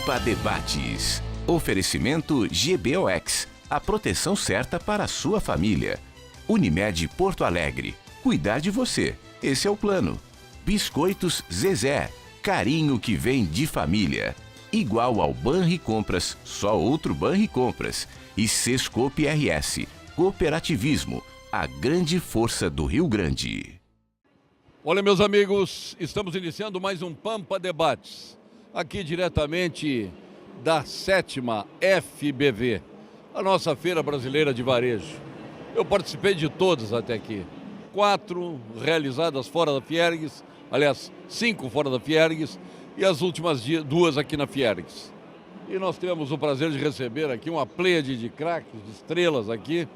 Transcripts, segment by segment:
Pampa Debates. Oferecimento GBOX, a proteção certa para a sua família. Unimed Porto Alegre, cuidar de você, esse é o plano. Biscoitos Zezé, carinho que vem de família. Igual ao Banricompras, só outro Banricompras. E Sescope RS, cooperativismo, a grande força do Rio Grande. Olha, meus amigos, estamos iniciando mais um Pampa Debates, aqui diretamente da 7ª FBV, a nossa Feira Brasileira de Varejo. Eu participei de todas até aqui, 4 realizadas fora da Fiergues, aliás, 5 fora da Fiergues e as últimas 2 aqui na Fiergues. E nós temos o prazer de receber aqui uma pleiade de craques, de estrelas aqui,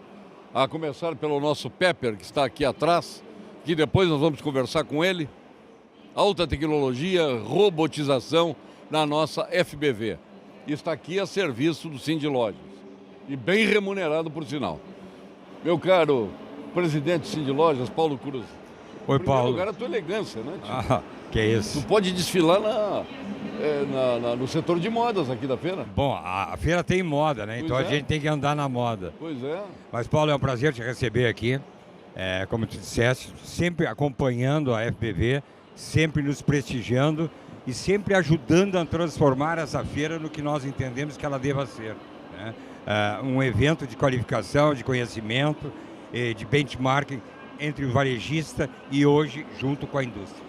a começar pelo nosso Pepper, que está aqui atrás, que depois nós vamos conversar com ele. Alta tecnologia, robotização na nossa FBV. Está aqui a serviço do Cindy Lojas. E bem remunerado, por sinal. Meu caro presidente do Cindy Lojas, Paulo Cruz. Oi, Paulo. Em primeiro lugar, a tua elegância, né, tio? Ah, que isso. Tu pode desfilar no setor de modas aqui da feira. Bom, a feira tem moda, né? Então a gente tem que andar na moda. Pois é. Mas, Paulo, é um prazer te receber aqui. Como tu disseste, sempre acompanhando a FBV, sempre nos prestigiando e sempre ajudando a transformar essa feira no que nós entendemos que ela deva ser, né? Um evento de qualificação, de conhecimento, de benchmarking entre o varejista e hoje junto com a indústria.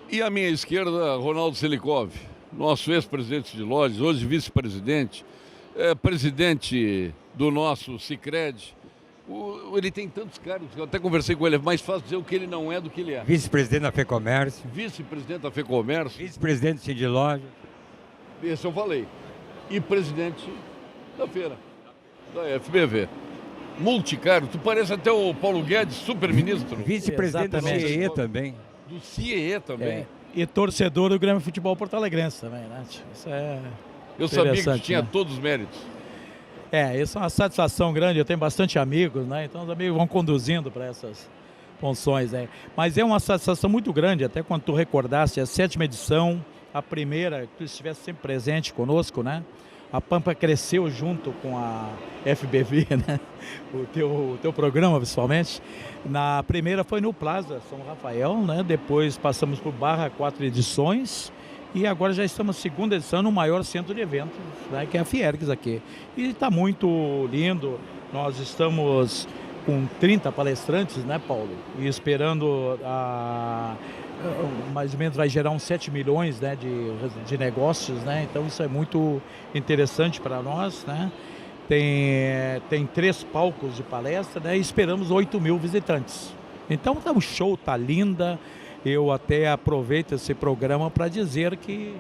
E à minha esquerda, Ronaldo Selikov, nosso ex-presidente de lojas, hoje vice-presidente, presidente do nosso Sicredi. Ele tem tantos cargos, eu até conversei com ele, é mais fácil dizer o que ele não é do que ele é. Vice-presidente da FEComércio. Vice-presidente da FEComércio. Vice-presidente do Cindy Lojas. Esse eu falei. E presidente da feira, da FBV. Multicargo, tu parece até o Paulo Guedes, super-ministro. Vice-presidente do CIE também. Do CIE também. E torcedor do Grêmio Futebol Porto Alegrense também, né? Isso é eu sabia que tu tinha todos os méritos. Isso é uma satisfação grande, eu tenho bastante amigos, né? Então os amigos vão conduzindo para essas funções, né? Mas é uma satisfação muito grande, até quando tu recordaste a 7ª edição, a primeira, que tu estivesse sempre presente conosco, né? A Pampa cresceu junto com a FBV, né? O teu programa, principalmente. Na primeira foi no Plaza São Rafael, né? Depois passamos por Barra, 4 edições. E agora já estamos na 2ª edição no maior centro de eventos, né, que é a Fiergues aqui. E está muito lindo. Nós estamos com 30 palestrantes, né, Paulo? E esperando mais ou menos vai gerar uns 7 milhões, né, de negócios, né? Então isso é muito interessante para nós, né? Tem 3 palcos de palestra, né? E esperamos 8 mil visitantes. Então tá um show, tá linda. Eu até aproveito esse programa para dizer que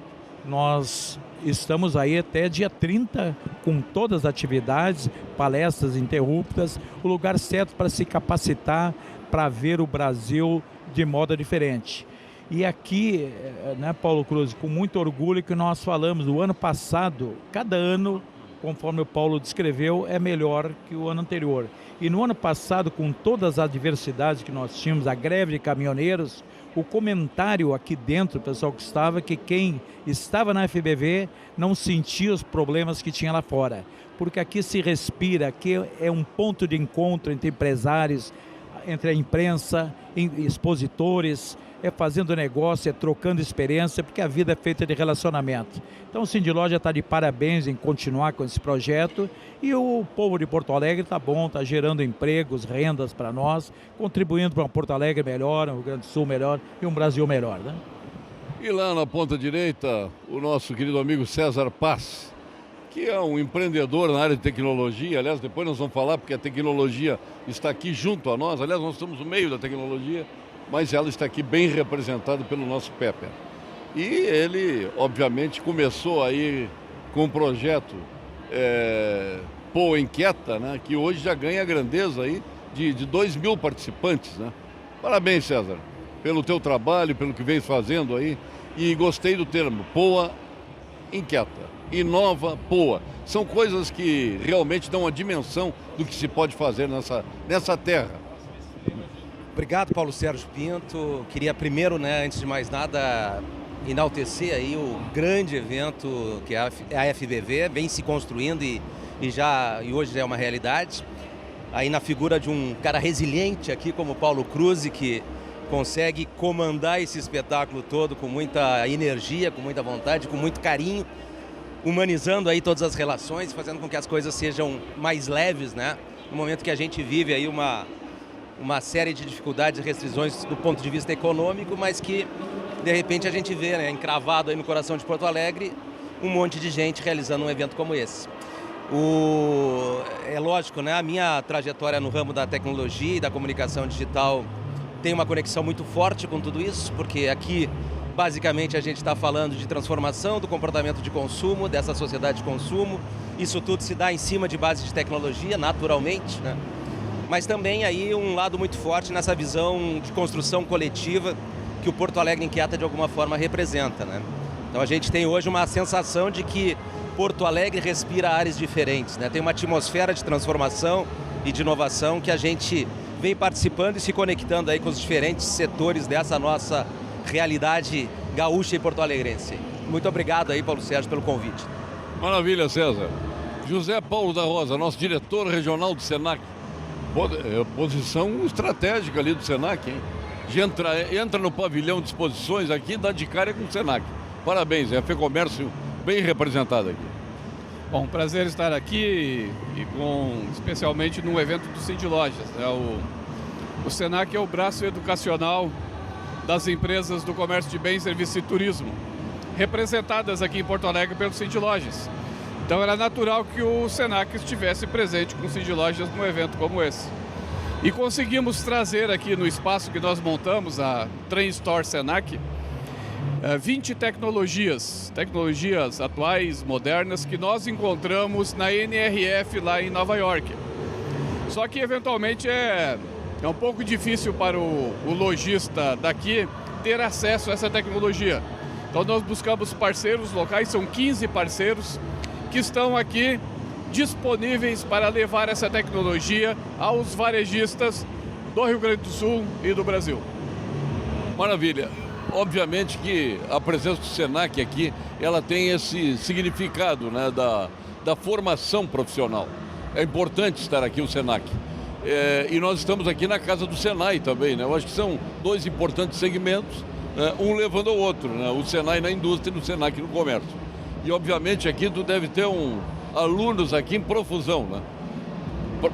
nós estamos aí até dia 30 com todas as atividades, palestras ininterruptas, o lugar certo para se capacitar, para ver o Brasil de modo diferente. E aqui, né, Paulo Cruz, com muito orgulho que nós falamos, o ano passado, cada ano, conforme o Paulo descreveu, é melhor que o ano anterior. E no ano passado, com todas as adversidades que nós tínhamos, a greve de caminhoneiros, o comentário aqui dentro, o pessoal que estava, que quem estava na FBV não sentia os problemas que tinha lá fora. Porque aqui se respira, aqui é um ponto de encontro entre empresários, entre a imprensa, expositores, fazendo negócio, trocando experiência, porque a vida é feita de relacionamento. Então o Cindy Loja está de parabéns em continuar com esse projeto e o povo de Porto Alegre está bom, está gerando empregos, rendas para nós, contribuindo para um Porto Alegre melhor, um Rio Grande do Sul melhor e um Brasil melhor, né? E lá na ponta direita, o nosso querido amigo César Paz, que é um empreendedor na área de tecnologia. Aliás, depois nós vamos falar, porque a tecnologia está aqui junto a nós. Aliás, nós estamos no meio da tecnologia, mas ela está aqui bem representada pelo nosso Pepper. E ele, obviamente, começou aí com um projeto Poa Inquieta, né, que hoje já ganha a grandeza aí de 2 mil participantes, né? Parabéns, César, pelo teu trabalho, pelo que vem fazendo aí. E gostei do termo, Poa Inquieta. Inova, Poa. São coisas que realmente dão uma dimensão do que se pode fazer nessa terra. Obrigado, Paulo Sérgio Pinto. Queria primeiro, antes de mais nada, enaltecer aí o grande evento que é a FBV, vem se construindo e hoje já é uma realidade. Aí na figura de um cara resiliente aqui como Paulo Kruse, que consegue comandar esse espetáculo todo com muita energia, com muita vontade, com muito carinho, humanizando aí todas as relações, fazendo com que as coisas sejam mais leves, né? No momento que a gente vive aí uma série de dificuldades e restrições do ponto de vista econômico, mas que de repente a gente vê, né, encravado aí no coração de Porto Alegre, um monte de gente realizando um evento como esse. É lógico, né? A minha trajetória no ramo da tecnologia e da comunicação digital tem uma conexão muito forte com tudo isso, porque aqui basicamente a gente está falando de transformação do comportamento de consumo, dessa sociedade de consumo. Isso tudo se dá em cima de base de tecnologia, naturalmente, né? Mas também aí um lado muito forte nessa visão de construção coletiva que o Porto Alegre Inquieta de alguma forma representa, né? Então a gente tem hoje uma sensação de que Porto Alegre respira ares diferentes, né? Tem uma atmosfera de transformação e de inovação que a gente vem participando e se conectando aí com os diferentes setores dessa nossa realidade gaúcha e porto-alegrense. Muito obrigado aí, Paulo Sérgio, pelo convite. Maravilha, César. José Paulo da Rosa, nosso diretor regional do Senac. Posição estratégica ali do Senac, hein? Entra no pavilhão de exposições aqui e dá de cara com o Senac. Parabéns, é a FEComércio bem representada aqui. Bom, prazer estar aqui especialmente num evento do Cindy Lojas. O Senac é o braço educacional das empresas do comércio de bens, serviços e turismo, representadas aqui em Porto Alegre pelo Cindy Lojas. Então era natural que o Senac estivesse presente com o Cindy Lojas num evento como esse. E conseguimos trazer aqui no espaço que nós montamos, a Train Store Senac, 20 tecnologias atuais, modernas, que nós encontramos na NRF lá em Nova York. Só que eventualmente é um pouco difícil para o lojista daqui ter acesso a essa tecnologia. Então nós buscamos parceiros locais, são 15 parceiros que estão aqui disponíveis para levar essa tecnologia aos varejistas do Rio Grande do Sul e do Brasil. Maravilha. Obviamente que a presença do Senac aqui, ela tem esse significado, né, da formação profissional. É importante estar aqui o Senac. E nós estamos aqui na casa do Senai também, né? Eu acho que são dois importantes segmentos, um levando ao outro, né? O Senai na indústria e o Senac no comércio. E obviamente aqui tu deve ter alunos aqui em profusão, né?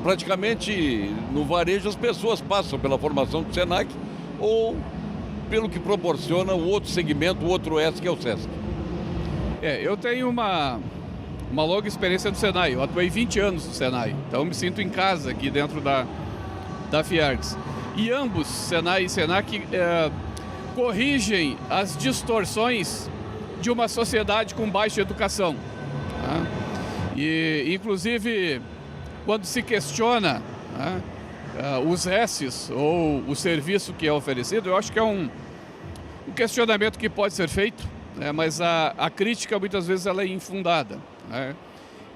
Praticamente no varejo as pessoas passam pela formação do Senac ou pelo que proporciona o outro segmento, o outro S, que é o Sesc. Eu tenho uma longa experiência no Senai, eu atuei 20 anos no Senai, então me sinto em casa aqui dentro da Fiardes. E ambos, Senai e Senac, corrigem as distorções de uma sociedade com baixa educação. Tá? E, inclusive, quando se questiona os S's ou o serviço que é oferecido, eu acho que é um questionamento que pode ser feito, né, mas a crítica muitas vezes ela é infundada. Né?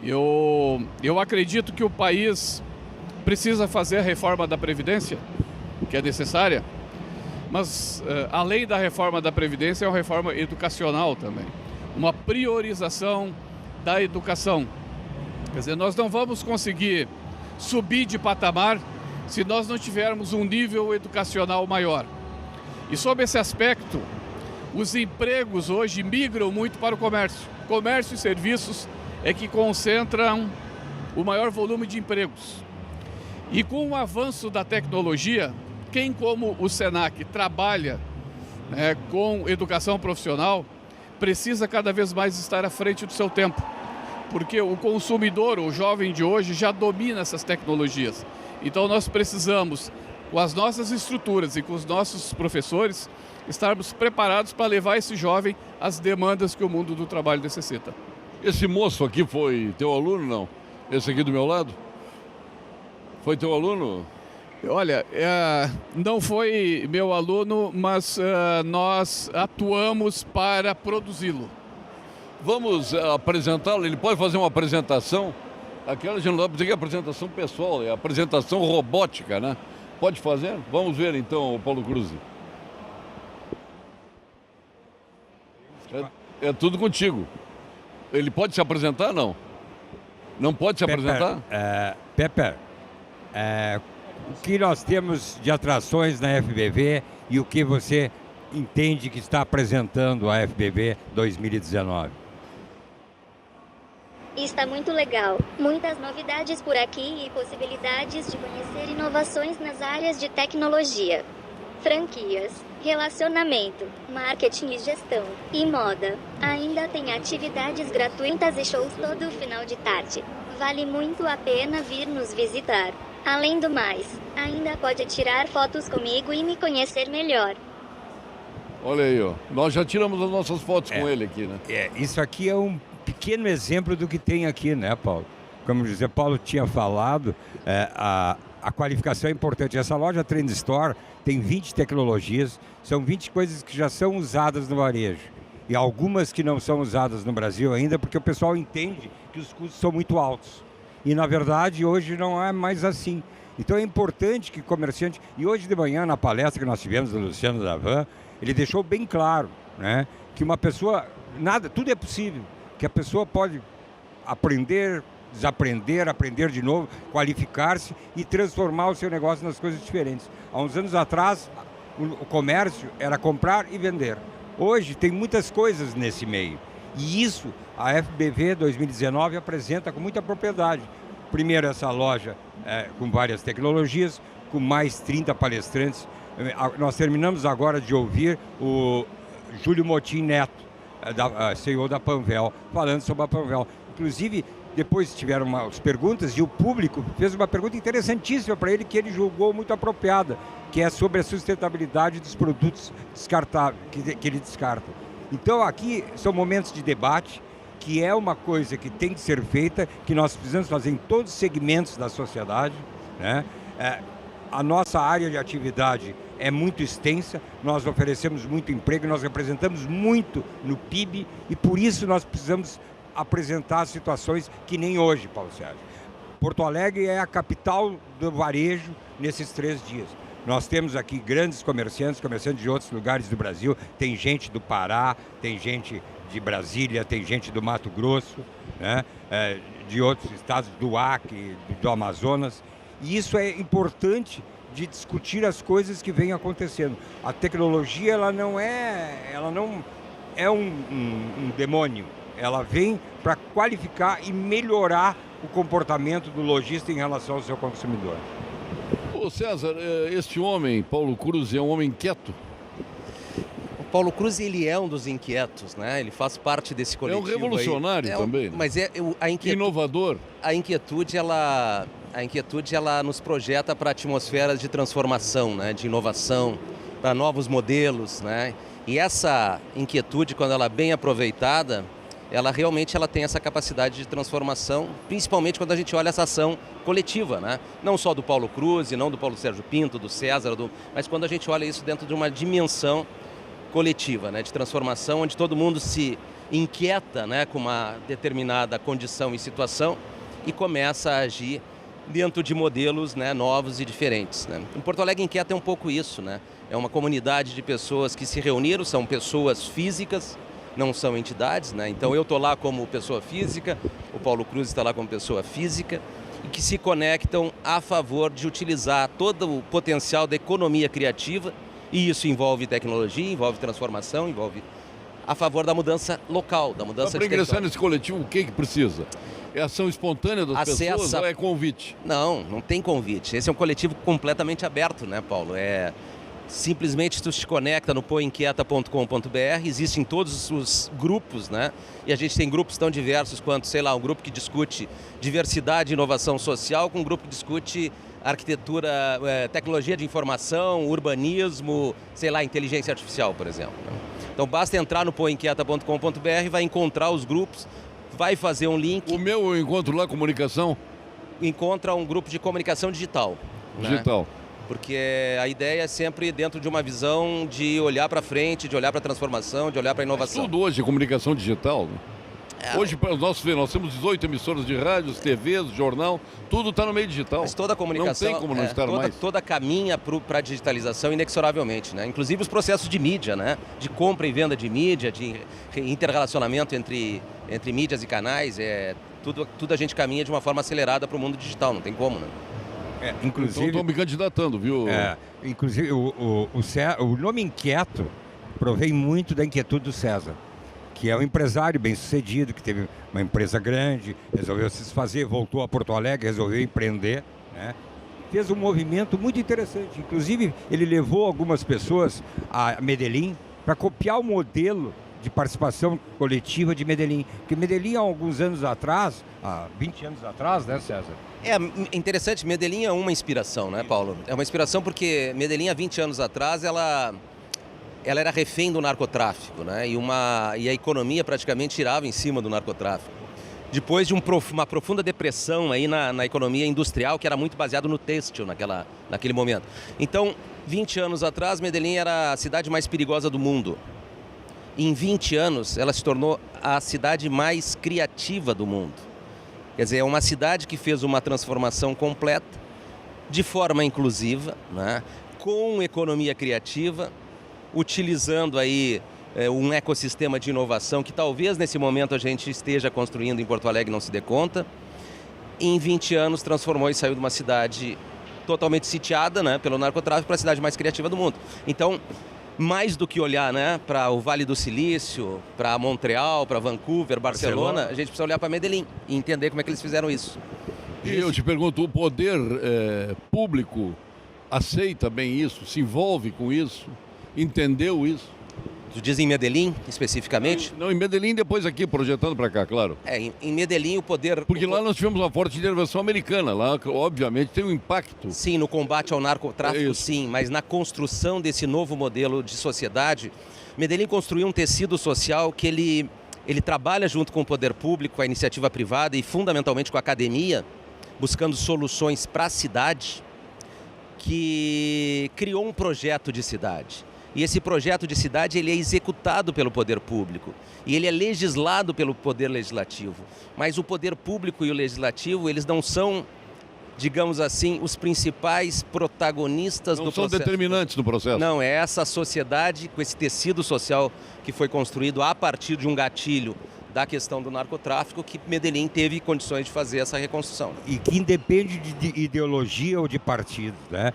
Eu acredito que o país precisa fazer a reforma da Previdência, que é necessária, mas além da reforma da Previdência é uma reforma educacional também, uma priorização da educação. Quer dizer, nós não vamos conseguir subir de patamar se nós não tivermos um nível educacional maior. E sob esse aspecto, os empregos hoje migram muito para o comércio. Comércio e serviços é que concentram o maior volume de empregos. E com o avanço da tecnologia, quem como o Senac trabalha, né, com educação profissional, precisa cada vez mais estar à frente do seu tempo. Porque o consumidor, o jovem de hoje, já domina essas tecnologias. Então nós precisamos, com as nossas estruturas e com os nossos professores, estarmos preparados para levar esse jovem às demandas que o mundo do trabalho necessita. Esse moço aqui foi teu aluno, não? Esse aqui do meu lado? Foi teu aluno? Olha, não foi meu aluno, mas nós atuamos para produzi-lo. Vamos apresentá-lo, ele pode fazer uma apresentação? Aquela já não dá para dizer que é apresentação pessoal, é apresentação robótica, né? Pode fazer? Vamos ver então, Paulo Kruse. É tudo contigo. Ele pode se apresentar, não? Não pode se apresentar? Pepe, o que nós temos de atrações na FBV e o que você entende que está apresentando a FBV 2019? Está muito legal. Muitas novidades por aqui e possibilidades de conhecer inovações nas áreas de tecnologia, franquias, relacionamento, marketing e gestão, e moda. Ainda tem atividades gratuitas e shows todo final de tarde. Vale muito a pena vir nos visitar. Além do mais, ainda pode tirar fotos comigo e me conhecer melhor. Olha aí, ó. Nós já tiramos as nossas fotos com ele aqui, né? Isso aqui é um pequeno exemplo do que tem aqui, né, Paulo? Como o José Paulo tinha falado, a qualificação é importante. Essa loja Trend Store tem 20 tecnologias, são 20 coisas que já são usadas no varejo. E algumas que não são usadas no Brasil ainda, porque o pessoal entende que os custos são muito altos. E, na verdade, hoje não é mais assim. Então é importante que o comerciante... E hoje de manhã, na palestra que nós tivemos do Luciano Davan, ele deixou bem claro, né, que uma pessoa... Tudo é possível. Que a pessoa pode aprender, desaprender, aprender de novo, qualificar-se e transformar o seu negócio nas coisas diferentes. Há uns anos atrás, o comércio era comprar e vender. Hoje tem muitas coisas nesse meio. E isso a FBV 2019 apresenta com muita propriedade. Primeiro, essa loja com várias tecnologias, com mais 30 palestrantes. Nós terminamos agora de ouvir o Júlio Motim Neto, CEO da Panvel, falando sobre a Panvel. Inclusive, depois tiveram umas perguntas e o público fez uma pergunta interessantíssima para ele, que ele julgou muito apropriada, que é sobre a sustentabilidade dos produtos descartáveis, que ele descarta. Então, aqui são momentos de debate, que é uma coisa que tem que ser feita, que nós precisamos fazer em todos os segmentos da sociedade, né? A nossa área de atividade é muito extensa, nós oferecemos muito emprego, nós representamos muito no PIB e por isso nós precisamos apresentar situações que nem hoje, Paulo Sérgio. Porto Alegre é a capital do varejo nesses 3 dias. Nós temos aqui grandes comerciantes de outros lugares do Brasil, tem gente do Pará, tem gente de Brasília, tem gente do Mato Grosso, né? De outros estados, do Acre, do Amazonas. E isso é importante de discutir as coisas que vêm acontecendo. A tecnologia ela não é um demônio. Ela vem para qualificar e melhorar o comportamento do lojista em relação ao seu consumidor. Ô César, este homem, Paulo Cruz, é um homem inquieto? O Paulo Cruz, ele é um dos inquietos, né? Ele faz parte desse coletivo. É um revolucionário também, né? Mas a inquietude... Inovador. A inquietude, ela nos projeta para atmosferas de transformação, né? De inovação, para novos modelos, né? E essa inquietude, quando ela é bem aproveitada, ela realmente tem essa capacidade de transformação, principalmente quando a gente olha essa ação coletiva, né? Não só do Paulo Cruz, não do Paulo Sérgio Pinto, do César, mas quando a gente olha isso dentro de uma dimensão coletiva, né? De transformação, onde todo mundo se inquieta, né? Com uma determinada condição e situação e começa a agir dentro de modelos, né? Novos e diferentes, né? Em Porto Alegre Inquieta é um pouco isso, né? É uma comunidade de pessoas que se reuniram, são pessoas físicas, não são entidades, né? Então eu estou lá como pessoa física, o Paulo Cruz está lá como pessoa física, e que se conectam a favor de utilizar todo o potencial da economia criativa, e isso envolve tecnologia, envolve transformação, envolve a favor da mudança local, da mudança de território. Para ingressar nesse coletivo, o que precisa? É ação espontânea das pessoas ou é convite? Não tem convite. Esse é um coletivo completamente aberto, né, Paulo? Simplesmente tu te conecta no poinquieta.com.br, existem todos os grupos, né? E a gente tem grupos tão diversos quanto, sei lá, um grupo que discute diversidade e inovação social, com um grupo que discute arquitetura, tecnologia de informação, urbanismo, sei lá, inteligência artificial, por exemplo. Então basta entrar no poinquieta.com.br, vai encontrar os grupos, vai fazer um link. O meu eu encontro lá, comunicação? Encontra um grupo de comunicação digital. Digital. Né? Porque a ideia é sempre dentro de uma visão de olhar para frente, de olhar para a transformação, de olhar para a inovação. Mas tudo hoje é comunicação digital, né? Hoje, para os nossos ver, nós temos 18 emissoras de rádios, TVs, jornal, tudo está no meio digital. Mas toda a comunicação, não tem como não estar mais. Toda caminha para a digitalização inexoravelmente, né? Inclusive os processos de mídia, né? De compra e venda de mídia, de interrelacionamento entre mídias e canais, tudo a gente caminha de uma forma acelerada para o mundo digital, não tem como, né? Inclusive, então estou me candidatando, viu? Inclusive, o nome Inquieto provém muito da inquietude do César, que é um empresário bem-sucedido, que teve uma empresa grande, resolveu se desfazer, voltou a Porto Alegre, resolveu empreender, né? Fez um movimento muito interessante. Inclusive, ele levou algumas pessoas a Medellín para copiar o modelo de participação coletiva de Medellín. Porque Medellín, há alguns anos atrás, há 20 anos atrás, né, César? É interessante, Medellín é uma inspiração, né, Paulo? É uma inspiração porque Medellín, há 20 anos atrás, ela era refém do narcotráfico, né? E a economia praticamente girava em cima do narcotráfico. Depois de uma profunda depressão aí na economia industrial, que era muito baseado no têxtil naquele momento. Então, 20 anos atrás, Medellín era a cidade mais perigosa do mundo. Em 20 anos, ela se tornou a cidade mais criativa do mundo. Quer dizer, é uma cidade que fez uma transformação completa, de forma inclusiva, né? Com economia criativa, utilizando aí um ecossistema de inovação que talvez nesse momento a gente esteja construindo em Porto Alegre e não se dê conta. Em 20 anos transformou e saiu de uma cidade totalmente sitiada, né, pelo narcotráfico para a cidade mais criativa do mundo. Então, mais do que olhar, né, para o Vale do Silício, para Montreal, para Vancouver, Barcelona, a gente precisa olhar para Medellín e entender como é que eles fizeram isso. E eu te pergunto, o poder público aceita bem isso, se envolve com isso? Entendeu isso? Tu diz em Medellín, especificamente? Não, em Medellín, depois aqui, projetando para cá, claro. Em Medellín o poder... Porque lá nós tivemos uma forte intervenção americana, lá obviamente tem um impacto. Sim, no combate ao narcotráfico, sim, mas na construção desse novo modelo de sociedade, Medellín construiu um tecido social que ele trabalha junto com o poder público, com a iniciativa privada e fundamentalmente com a academia, buscando soluções para a cidade, que criou um projeto de cidade. E esse projeto de cidade ele é executado pelo poder público e ele é legislado pelo poder legislativo. Mas o poder público e o legislativo, eles não são, digamos assim, os principais protagonistas do processo. Não são determinantes do processo. Não, é essa sociedade, com esse tecido social que foi construído a partir de um gatilho da questão do narcotráfico, que Medellín teve condições de fazer essa reconstrução. E que independe de ideologia ou de partidos, né?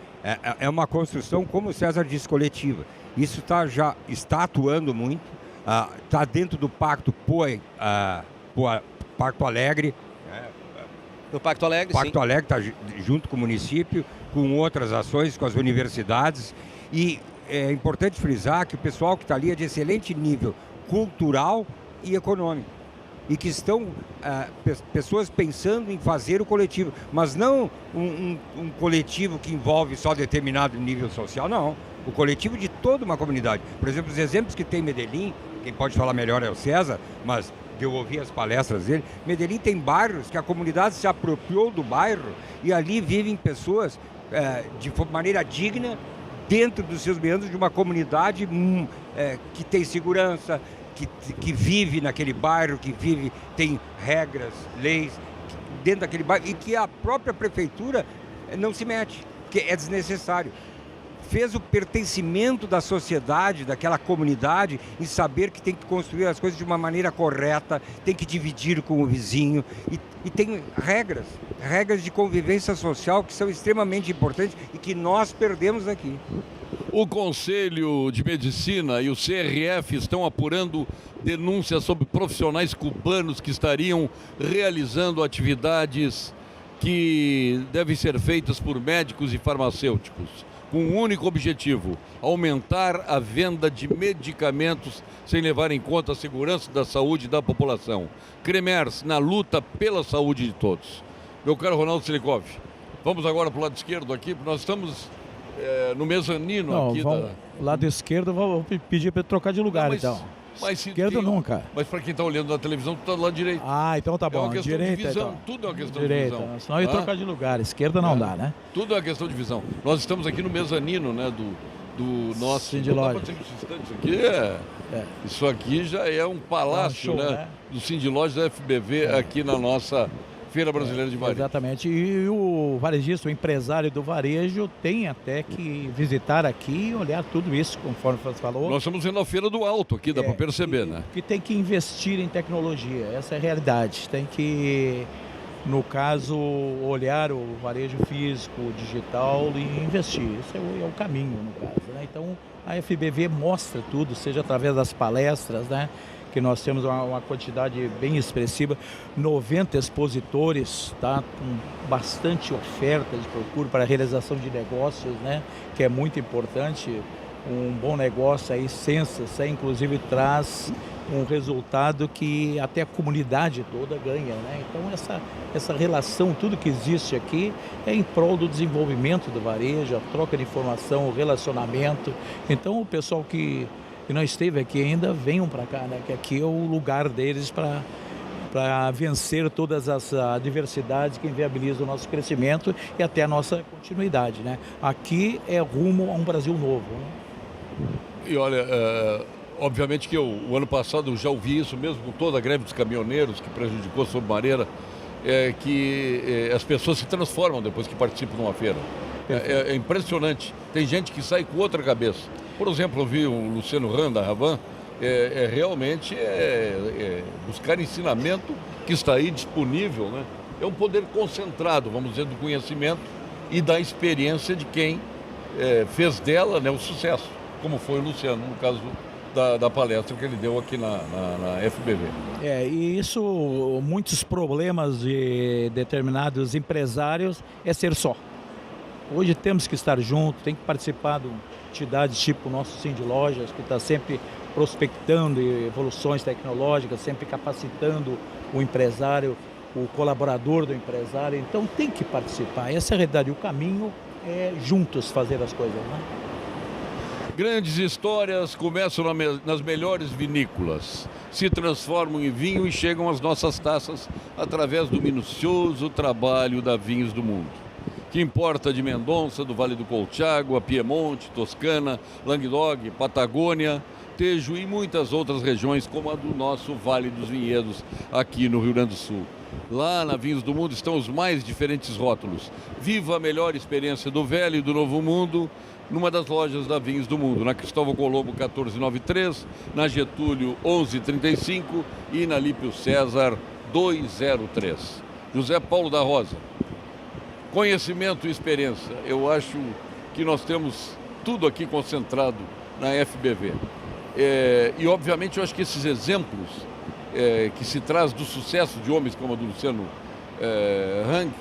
É uma construção, como o César disse, coletiva. Isso já está atuando muito, está dentro do Pacto Pacto Alegre. Do Pacto Alegre, Pacto Alegre está junto com o município, com outras ações, com as universidades. E é importante frisar que o pessoal que está ali é de excelente nível cultural e econômico. E que estão pessoas pensando em fazer o coletivo, mas não um coletivo que envolve só determinado nível social, não. O coletivo de toda uma comunidade. Por exemplo, os exemplos que tem em Medellín, quem pode falar melhor é o César, mas eu ouvi as palestras dele. Medellín tem bairros que a comunidade se apropriou do bairro e ali vivem pessoas de maneira digna dentro dos seus meandros de uma comunidade que tem segurança, que vive naquele bairro, tem regras, leis dentro daquele bairro e que a própria prefeitura não se mete, porque é desnecessário. Fez o pertencimento da sociedade, daquela comunidade, em saber que tem que construir as coisas de uma maneira correta, tem que dividir com o vizinho e tem regras de convivência social que são extremamente importantes e que nós perdemos aqui. O Conselho de Medicina e o CRF estão apurando denúncias sobre profissionais cubanos que estariam realizando atividades que devem ser feitas por médicos e farmacêuticos, com um único objetivo: aumentar a venda de medicamentos sem levar em conta a segurança da saúde da população. Cremers, na luta pela saúde de todos. Meu caro Ronaldo Silikov, vamos agora para o lado esquerdo aqui, porque nós estamos no mezanino. Não, aqui. Lado esquerdo, vou pedir para ele trocar de lugar, então. Mas esquerdo nunca. Mas para quem está olhando na televisão, tu está do lado direito. Ah, então tá bom. É uma questão direita, de visão, então. tudo é uma questão direita. de visão. Senão eu ia trocar de lugar, esquerda não dá, né? Tudo é uma questão de visão. Nós estamos aqui no mezanino, né, do nosso... Cindy Lodge. Aqui Isso aqui já é um palácio, show, né? Do Cindy Lojas da FBV aqui na nossa Feira Brasileira de Varejo. Exatamente. E o varejista, o empresário do varejo, tem até que visitar aqui e olhar tudo isso, conforme você falou. Nós estamos indo na Feira do Alto aqui, dá para perceber, né? Que tem que investir em tecnologia, essa é a realidade. Tem que, no caso, olhar o varejo físico, digital e investir. Esse é o caminho, no caso, né? Então, a FBV mostra tudo, seja através das palestras, né? Que nós temos uma quantidade bem expressiva, 90 expositores, tá? Com bastante oferta de procura para a realização de negócios, né? Que é muito importante. Um bom negócio aí, Sensas, inclusive traz um resultado que até a comunidade toda ganha, né? Então essa relação, tudo que existe aqui é em prol do desenvolvimento do varejo, a troca de informação, o relacionamento. Então o pessoal que não esteve aqui ainda, venham para cá, né? Que aqui é o lugar deles para vencer todas as adversidades que inviabilizam o nosso crescimento e até a nossa continuidade, né? Aqui é rumo a um Brasil novo, né? E olha, obviamente que o ano passado eu já ouvi isso mesmo com toda a greve dos caminhoneiros que prejudicou a Sobremareira, que as pessoas se transformam depois que participam de uma feira. É impressionante. Tem gente que sai com outra cabeça. Por exemplo, eu vi o Luciano Hang, da Ravan, realmente buscar ensinamento que está aí disponível, né? É um poder concentrado, vamos dizer, do conhecimento e da experiência de quem fez dela, né, o sucesso, como foi o Luciano, no caso da palestra que ele deu aqui na FBV. E isso, muitos problemas de determinados empresários é ser só. Hoje temos que estar juntos, tem que participar de entidades tipo o nosso Cindy Lojas, que está sempre prospectando evoluções tecnológicas, sempre capacitando o empresário, o colaborador do empresário. Então tem que participar. Essa é a realidade. O caminho é juntos fazer as coisas, né? Grandes histórias começam nas melhores vinícolas, se transformam em vinho e chegam às nossas taças através do minucioso trabalho da Vinhos do Mundo, que importa de Mendonça, do Vale do Colchagua, Piemonte, Toscana, Languedoc, Patagônia, Tejo e muitas outras regiões, como a do nosso Vale dos Vinhedos, aqui no Rio Grande do Sul. Lá na Vinhos do Mundo estão os mais diferentes rótulos. Viva a melhor experiência do Velho e do Novo Mundo, numa das lojas da Vinhos do Mundo, na Cristóvão Colombo 1493, na Getúlio 1135 e na Lípio César 203. José Paulo da Rosa. Conhecimento e experiência. Eu acho que nós temos tudo aqui concentrado na FBV. E, obviamente, eu acho que esses exemplos que se traz do sucesso de homens como a do Luciano Hang,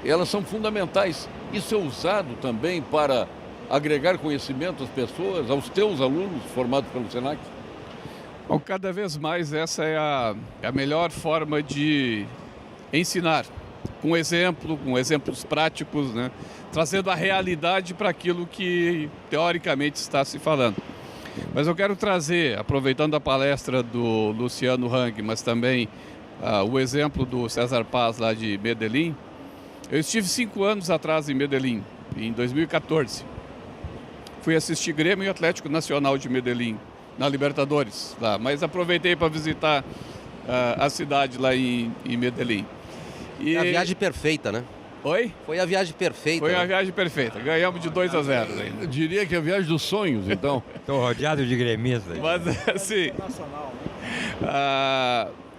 elas são fundamentais. Isso é usado também para agregar conhecimento às pessoas, aos teus alunos formados pelo Senac? Bom, cada vez mais essa é a melhor forma de ensinar. Com exemplo, com exemplos práticos, né? Trazendo a realidade para aquilo que teoricamente está se falando. Mas eu quero trazer, aproveitando a palestra do Luciano Hang, mas também o exemplo do César Paz lá de Medellín. Eu estive 5 anos atrás em Medellín, em 2014. Fui assistir Grêmio e Atlético Nacional de Medellín, na Libertadores, lá. Mas aproveitei para visitar a cidade lá em Medellín. E a viagem perfeita, né? Oi? Foi a viagem perfeita. Foi a viagem perfeita. Ganhamos de 2-0 ainda. Eu diria que é a viagem dos sonhos, então. Estou rodeado de gremistas. Mas, assim...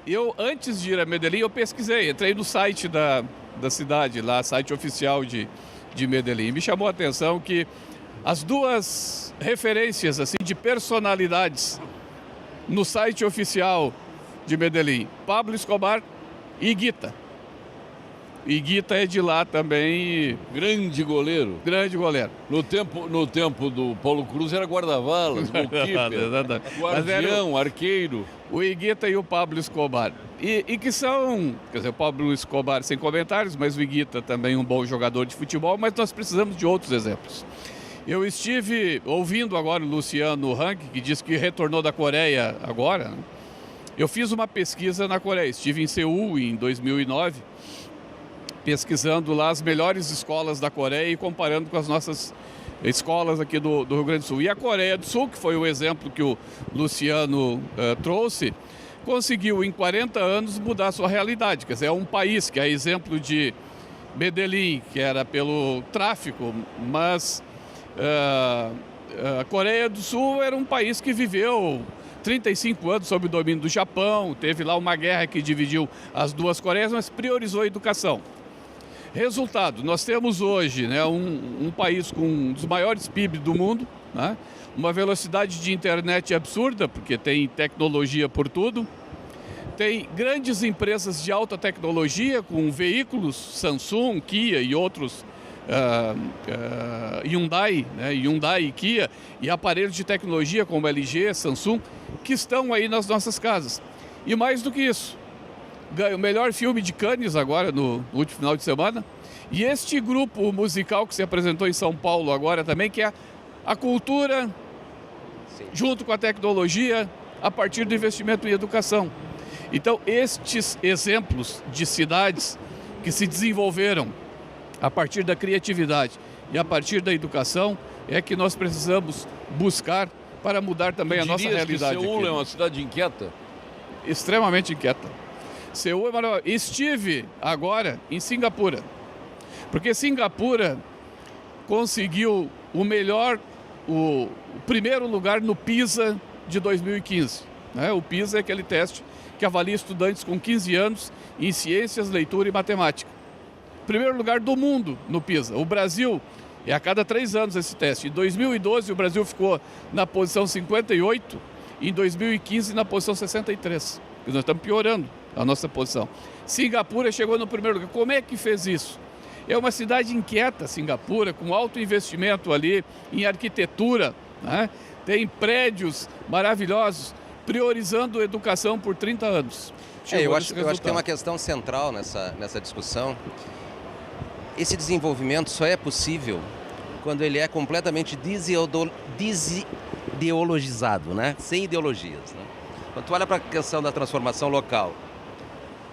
eu, antes de ir a Medellín, eu pesquisei. Entrei no site da cidade, lá, site oficial de Medellín. Me chamou a atenção que as duas referências, assim, de personalidades no site oficial de Medellín, Pablo Escobar e Higuita. Higuita é de lá também. Grande goleiro. Grande goleiro. No tempo do Paulo Cruz era guarda-valas, goalkeeper, guardião, arqueiro. O Higuita e o Pablo Escobar. E que são, quer dizer, o Pablo Escobar sem comentários, mas o Higuita também um bom jogador de futebol, mas nós precisamos de outros exemplos. Eu estive ouvindo agora o Luciano Hang, que disse que retornou da Coreia agora. Né? Eu fiz uma pesquisa na Coreia, estive em Seul em 2009. pesquisando lá as melhores escolas da Coreia e comparando com as nossas escolas aqui do Rio Grande do Sul. E a Coreia do Sul, que foi o exemplo que o Luciano trouxe, conseguiu em 40 anos mudar a sua realidade. Quer dizer, é um país que é exemplo de Medellín, que era pelo tráfico, mas a Coreia do Sul era um país que viveu 35 anos sob o domínio do Japão, teve lá uma guerra que dividiu as duas Coreias, mas priorizou a educação. Resultado, nós temos hoje, né, um país com um dos maiores PIB do mundo, né, uma velocidade de internet absurda, porque tem tecnologia por tudo, tem grandes empresas de alta tecnologia com veículos Samsung, Kia e outros, Hyundai, né, Hyundai e Kia, e aparelhos de tecnologia como LG, Samsung, que estão aí nas nossas casas. E mais do que isso, ganhou o melhor filme de Cannes agora no último final de semana. E este grupo musical que se apresentou em São Paulo agora também, que é a cultura junto com a tecnologia a partir do investimento em educação. Então, estes exemplos de cidades que se desenvolveram a partir da criatividade e a partir da educação é que nós precisamos buscar para mudar também a nossa realidade. Que Seul aqui, é uma cidade inquieta? Extremamente inquieta. Seul é maravilhoso. Estive agora em Singapura, porque Singapura conseguiu o primeiro lugar no PISA de 2015. Né? O PISA é aquele teste que avalia estudantes com 15 anos em ciências, leitura e matemática. Primeiro lugar do mundo no PISA. O Brasil, é a cada 3 anos esse teste. Em 2012 o Brasil ficou na posição 58, em 2015 na posição 63. Nós estamos piorando a nossa posição. Singapura chegou no primeiro lugar. Como é que fez isso? É uma cidade inquieta, Singapura, com alto investimento ali em arquitetura, né? Tem prédios maravilhosos, priorizando a educação por 30 anos. Eu acho que tem uma questão central nessa discussão. Esse desenvolvimento só é possível quando ele é completamente desideologizado, né? Sem ideologias. Né? Quando tu olha para a questão da transformação local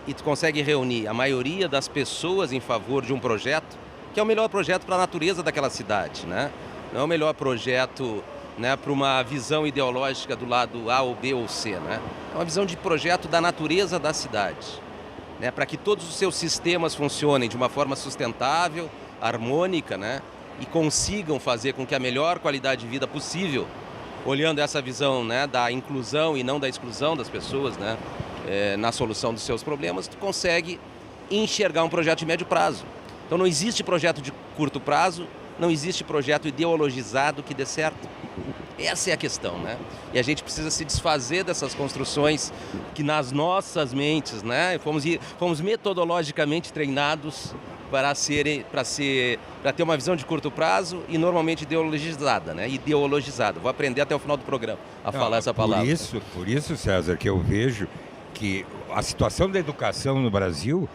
e tu consegue reunir a maioria das pessoas em favor de um projeto, que é o melhor projeto para a natureza daquela cidade, né? Não é o melhor projeto, né, para uma visão ideológica do lado A ou B ou C, né? É uma visão de projeto da natureza da cidade, né, para que todos os seus sistemas funcionem de uma forma sustentável, harmônica, né, e consigam fazer com que a melhor qualidade de vida possível, olhando essa visão, né, da inclusão e não da exclusão das pessoas, né, na solução dos seus problemas, tu consegue enxergar um projeto de médio prazo. Então não existe projeto de curto prazo, não existe projeto ideologizado que dê certo. Essa é a questão, né? E a gente precisa se desfazer dessas construções que nas nossas mentes, né, fomos metodologicamente treinados para ter uma visão de curto prazo e normalmente ideologizada, né? Ideologizada. Vou aprender até o final do programa a falar essa palavra. Por isso, César, que eu vejo que a situação da educação no Brasil,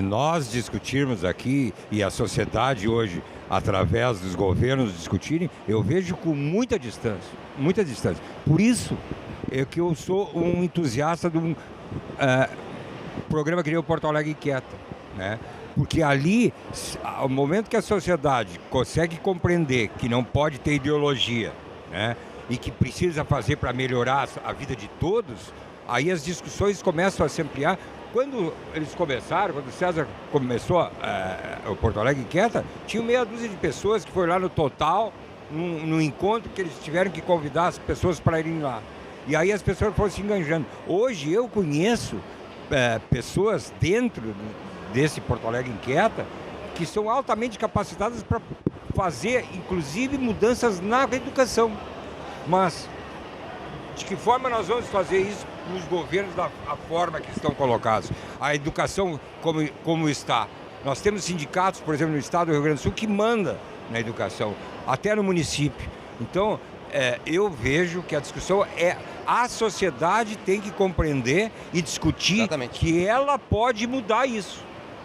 nós discutirmos aqui e a sociedade hoje, através dos governos discutirem, eu vejo com muita distância, muita distância. Por isso é que eu sou um entusiasta de um programa que nem o Porto Alegre Inquieta, né? Porque ali, ao momento que a sociedade consegue compreender que não pode ter ideologia, né, e que precisa fazer para melhorar a vida de todos, aí as discussões começam a se ampliar. Quando eles começaram, quando o César começou o Porto Alegre Inquieta, tinha meia dúzia de pessoas que foram lá no total, num encontro que eles tiveram que convidar as pessoas para irem lá. E aí as pessoas foram se enganjando. Hoje eu conheço pessoas dentro desse Porto Alegre Inquieta que são altamente capacitadas para fazer, inclusive, mudanças na educação. Mas de que forma nós vamos fazer isso nos governos da forma que estão colocados? A educação como está. Nós temos sindicatos, por exemplo, no estado do Rio Grande do Sul, que manda na educação, até no município. Então, eu vejo que a discussão a sociedade tem que compreender e discutir. Exatamente. Que ela pode mudar isso,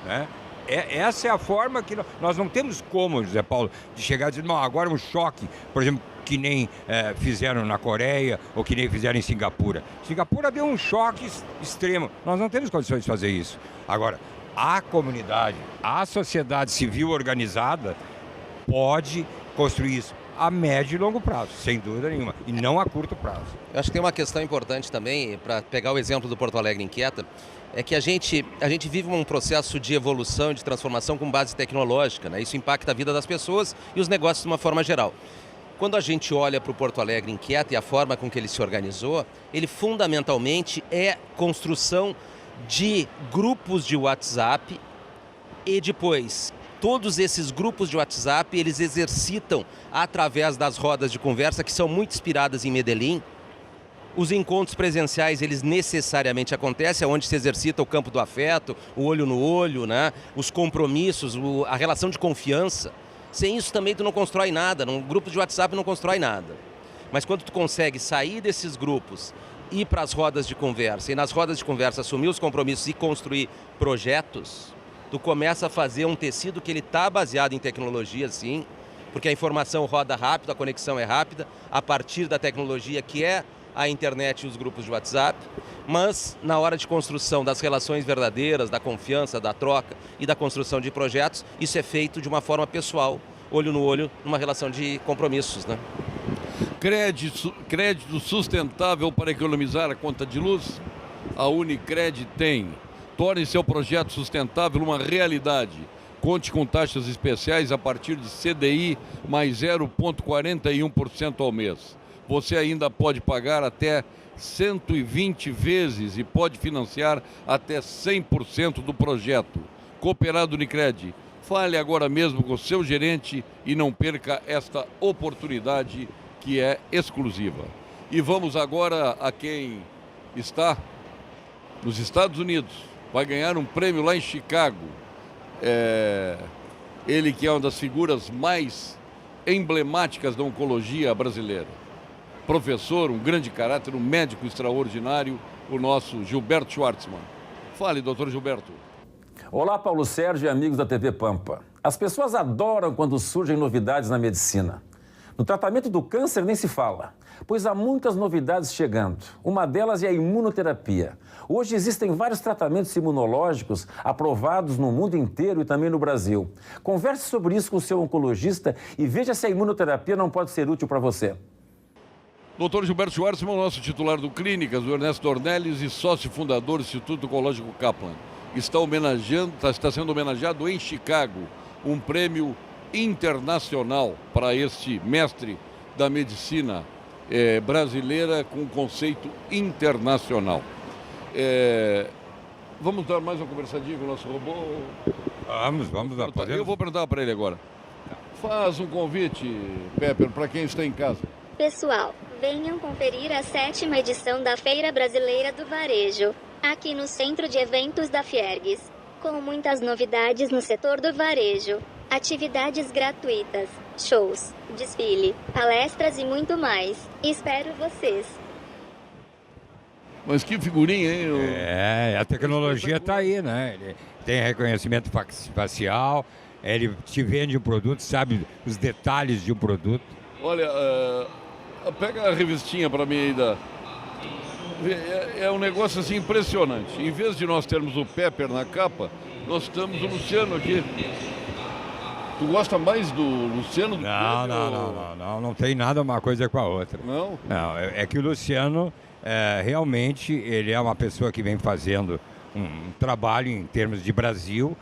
né? Essa é a forma que nós não temos como, José Paulo, de chegar e dizer, não, agora um choque, por exemplo, que nem fizeram na Coreia ou que nem fizeram em Singapura. Singapura deu um choque extremo. Nós não temos condições de fazer isso. Agora, a comunidade, a sociedade civil organizada pode construir isso a médio e longo prazo, sem dúvida nenhuma, e não a curto prazo. Eu acho que tem uma questão importante também, para pegar o exemplo do Porto Alegre Inquieta, é que a gente vive um processo de evolução e de transformação com base tecnológica, né? Isso impacta a vida das pessoas e os negócios de uma forma geral. Quando a gente olha para o Porto Alegre Inquieta e a forma com que ele se organizou, ele fundamentalmente é construção de grupos de WhatsApp e depois todos esses grupos de WhatsApp, eles exercitam através das rodas de conversa que são muito inspiradas em Medellín. Os encontros presenciais, eles necessariamente acontecem, onde se exercita o campo do afeto, o olho no olho, né? Os compromissos, a relação de confiança. Sem isso também tu não constrói nada, num grupo de WhatsApp não constrói nada. Mas quando tu consegue sair desses grupos, ir para as rodas de conversa, e nas rodas de conversa assumir os compromissos e construir projetos, tu começa a fazer um tecido que ele está baseado em tecnologia, sim, porque a informação roda rápido, a conexão é rápida, a partir da tecnologia que é a internet e os grupos de WhatsApp, mas na hora de construção das relações verdadeiras, da confiança, da troca e da construção de projetos, isso é feito de uma forma pessoal, olho no olho, numa relação de compromissos, né? Crédito sustentável para economizar a conta de luz? A Unicred tem. Torne seu projeto sustentável uma realidade. Conte com taxas especiais a partir de CDI mais 0,41% ao mês. Você ainda pode pagar até 120 vezes e pode financiar até 100% do projeto. Cooperado Unicred. Fale agora mesmo com seu gerente e não perca esta oportunidade que é exclusiva. E vamos agora a quem está nos Estados Unidos. Vai ganhar um prêmio lá em Chicago. Ele que é uma das figuras mais emblemáticas da oncologia brasileira. Professor, um grande caráter, um médico extraordinário, o nosso Gilberto Schwartzman. Fale, doutor Gilberto. Olá, Paulo Sérgio e amigos da TV Pampa. As pessoas adoram quando surgem novidades na medicina. No tratamento do câncer nem se fala, pois há muitas novidades chegando. Uma delas é a imunoterapia. Hoje existem vários tratamentos imunológicos aprovados no mundo inteiro e também no Brasil. Converse sobre isso com o seu oncologista e veja se a imunoterapia não pode ser útil para você. Doutor Gilberto Schwartzman, nosso titular do Clínicas, do Ernesto Ornelis e sócio fundador do Instituto Oncológico Kaplan. Está sendo homenageado em Chicago um prêmio internacional para este mestre da medicina brasileira com conceito internacional. Vamos dar mais uma conversadinha com o nosso robô? Vamos dar. Eu vou perguntar para ele agora. Faz um convite, Pepper, para quem está em casa. Pessoal, venham conferir a 7ª edição da Feira Brasileira do Varejo, aqui no Centro de Eventos da Fiergues, com muitas novidades no setor do varejo, atividades gratuitas, shows, desfile, palestras e muito mais. Espero vocês! Mas que figurinha, hein? A tecnologia está aí, né? Ele tem reconhecimento facial, ele te vende um produto, sabe os detalhes de um produto. Olha, pega a revistinha para mim aí é um negócio assim impressionante. Em vez de nós termos o Pepper na capa, nós temos o Luciano aqui. Tu gosta mais do Luciano do Pepper? Não tem nada uma coisa com a outra. Não? Não, é que o Luciano, realmente, ele é uma pessoa que vem fazendo um trabalho em termos de Brasil,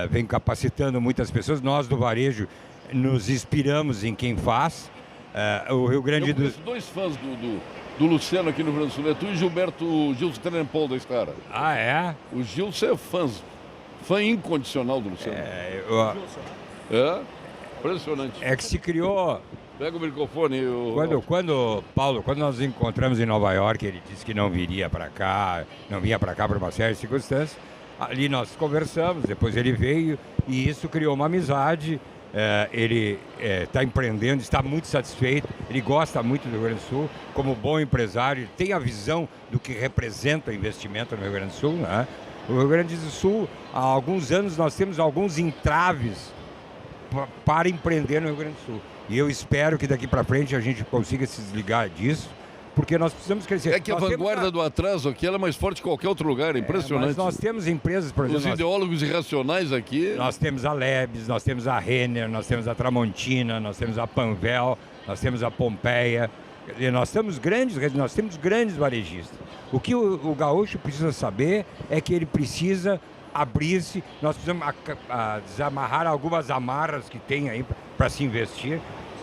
vem capacitando muitas pessoas. Nós do varejo nos inspiramos em quem faz. O Rio Grande do Sul. Dois fãs do Luciano aqui no Rio Grande do Sul, é tu e Gilberto Gilson Trenempol da Estara. Ah, é? O Gilson é fã incondicional do Luciano. Impressionante. É que se criou. Pega o microfone. Paulo, quando nós nos encontramos em Nova York, ele disse que não viria para cá, não vinha para cá por uma série de circunstâncias. Ali nós conversamos, depois ele veio e isso criou uma amizade. Ele está empreendendo, está muito satisfeito, ele gosta muito do Rio Grande do Sul, como bom empresário, tem a visão do que representa o investimento no Rio Grande do Sul, né? O Rio Grande do Sul, há alguns anos nós temos alguns entraves para empreender no Rio Grande do Sul. E eu espero que daqui para frente a gente consiga se desligar disso, porque nós precisamos crescer. É que a vanguarda do atraso aqui ela é mais forte que qualquer outro lugar, é impressionante. Mas nós temos empresas, por exemplo... Os ideólogos irracionais aqui... Nós temos a Lebes, nós temos a Renner, nós temos a Tramontina, nós temos a Panvel, nós temos a Pompeia. Nós temos grandes varejistas. O que o gaúcho precisa saber é que ele precisa abrir-se, nós precisamos desamarrar algumas amarras que tem aí para se investir.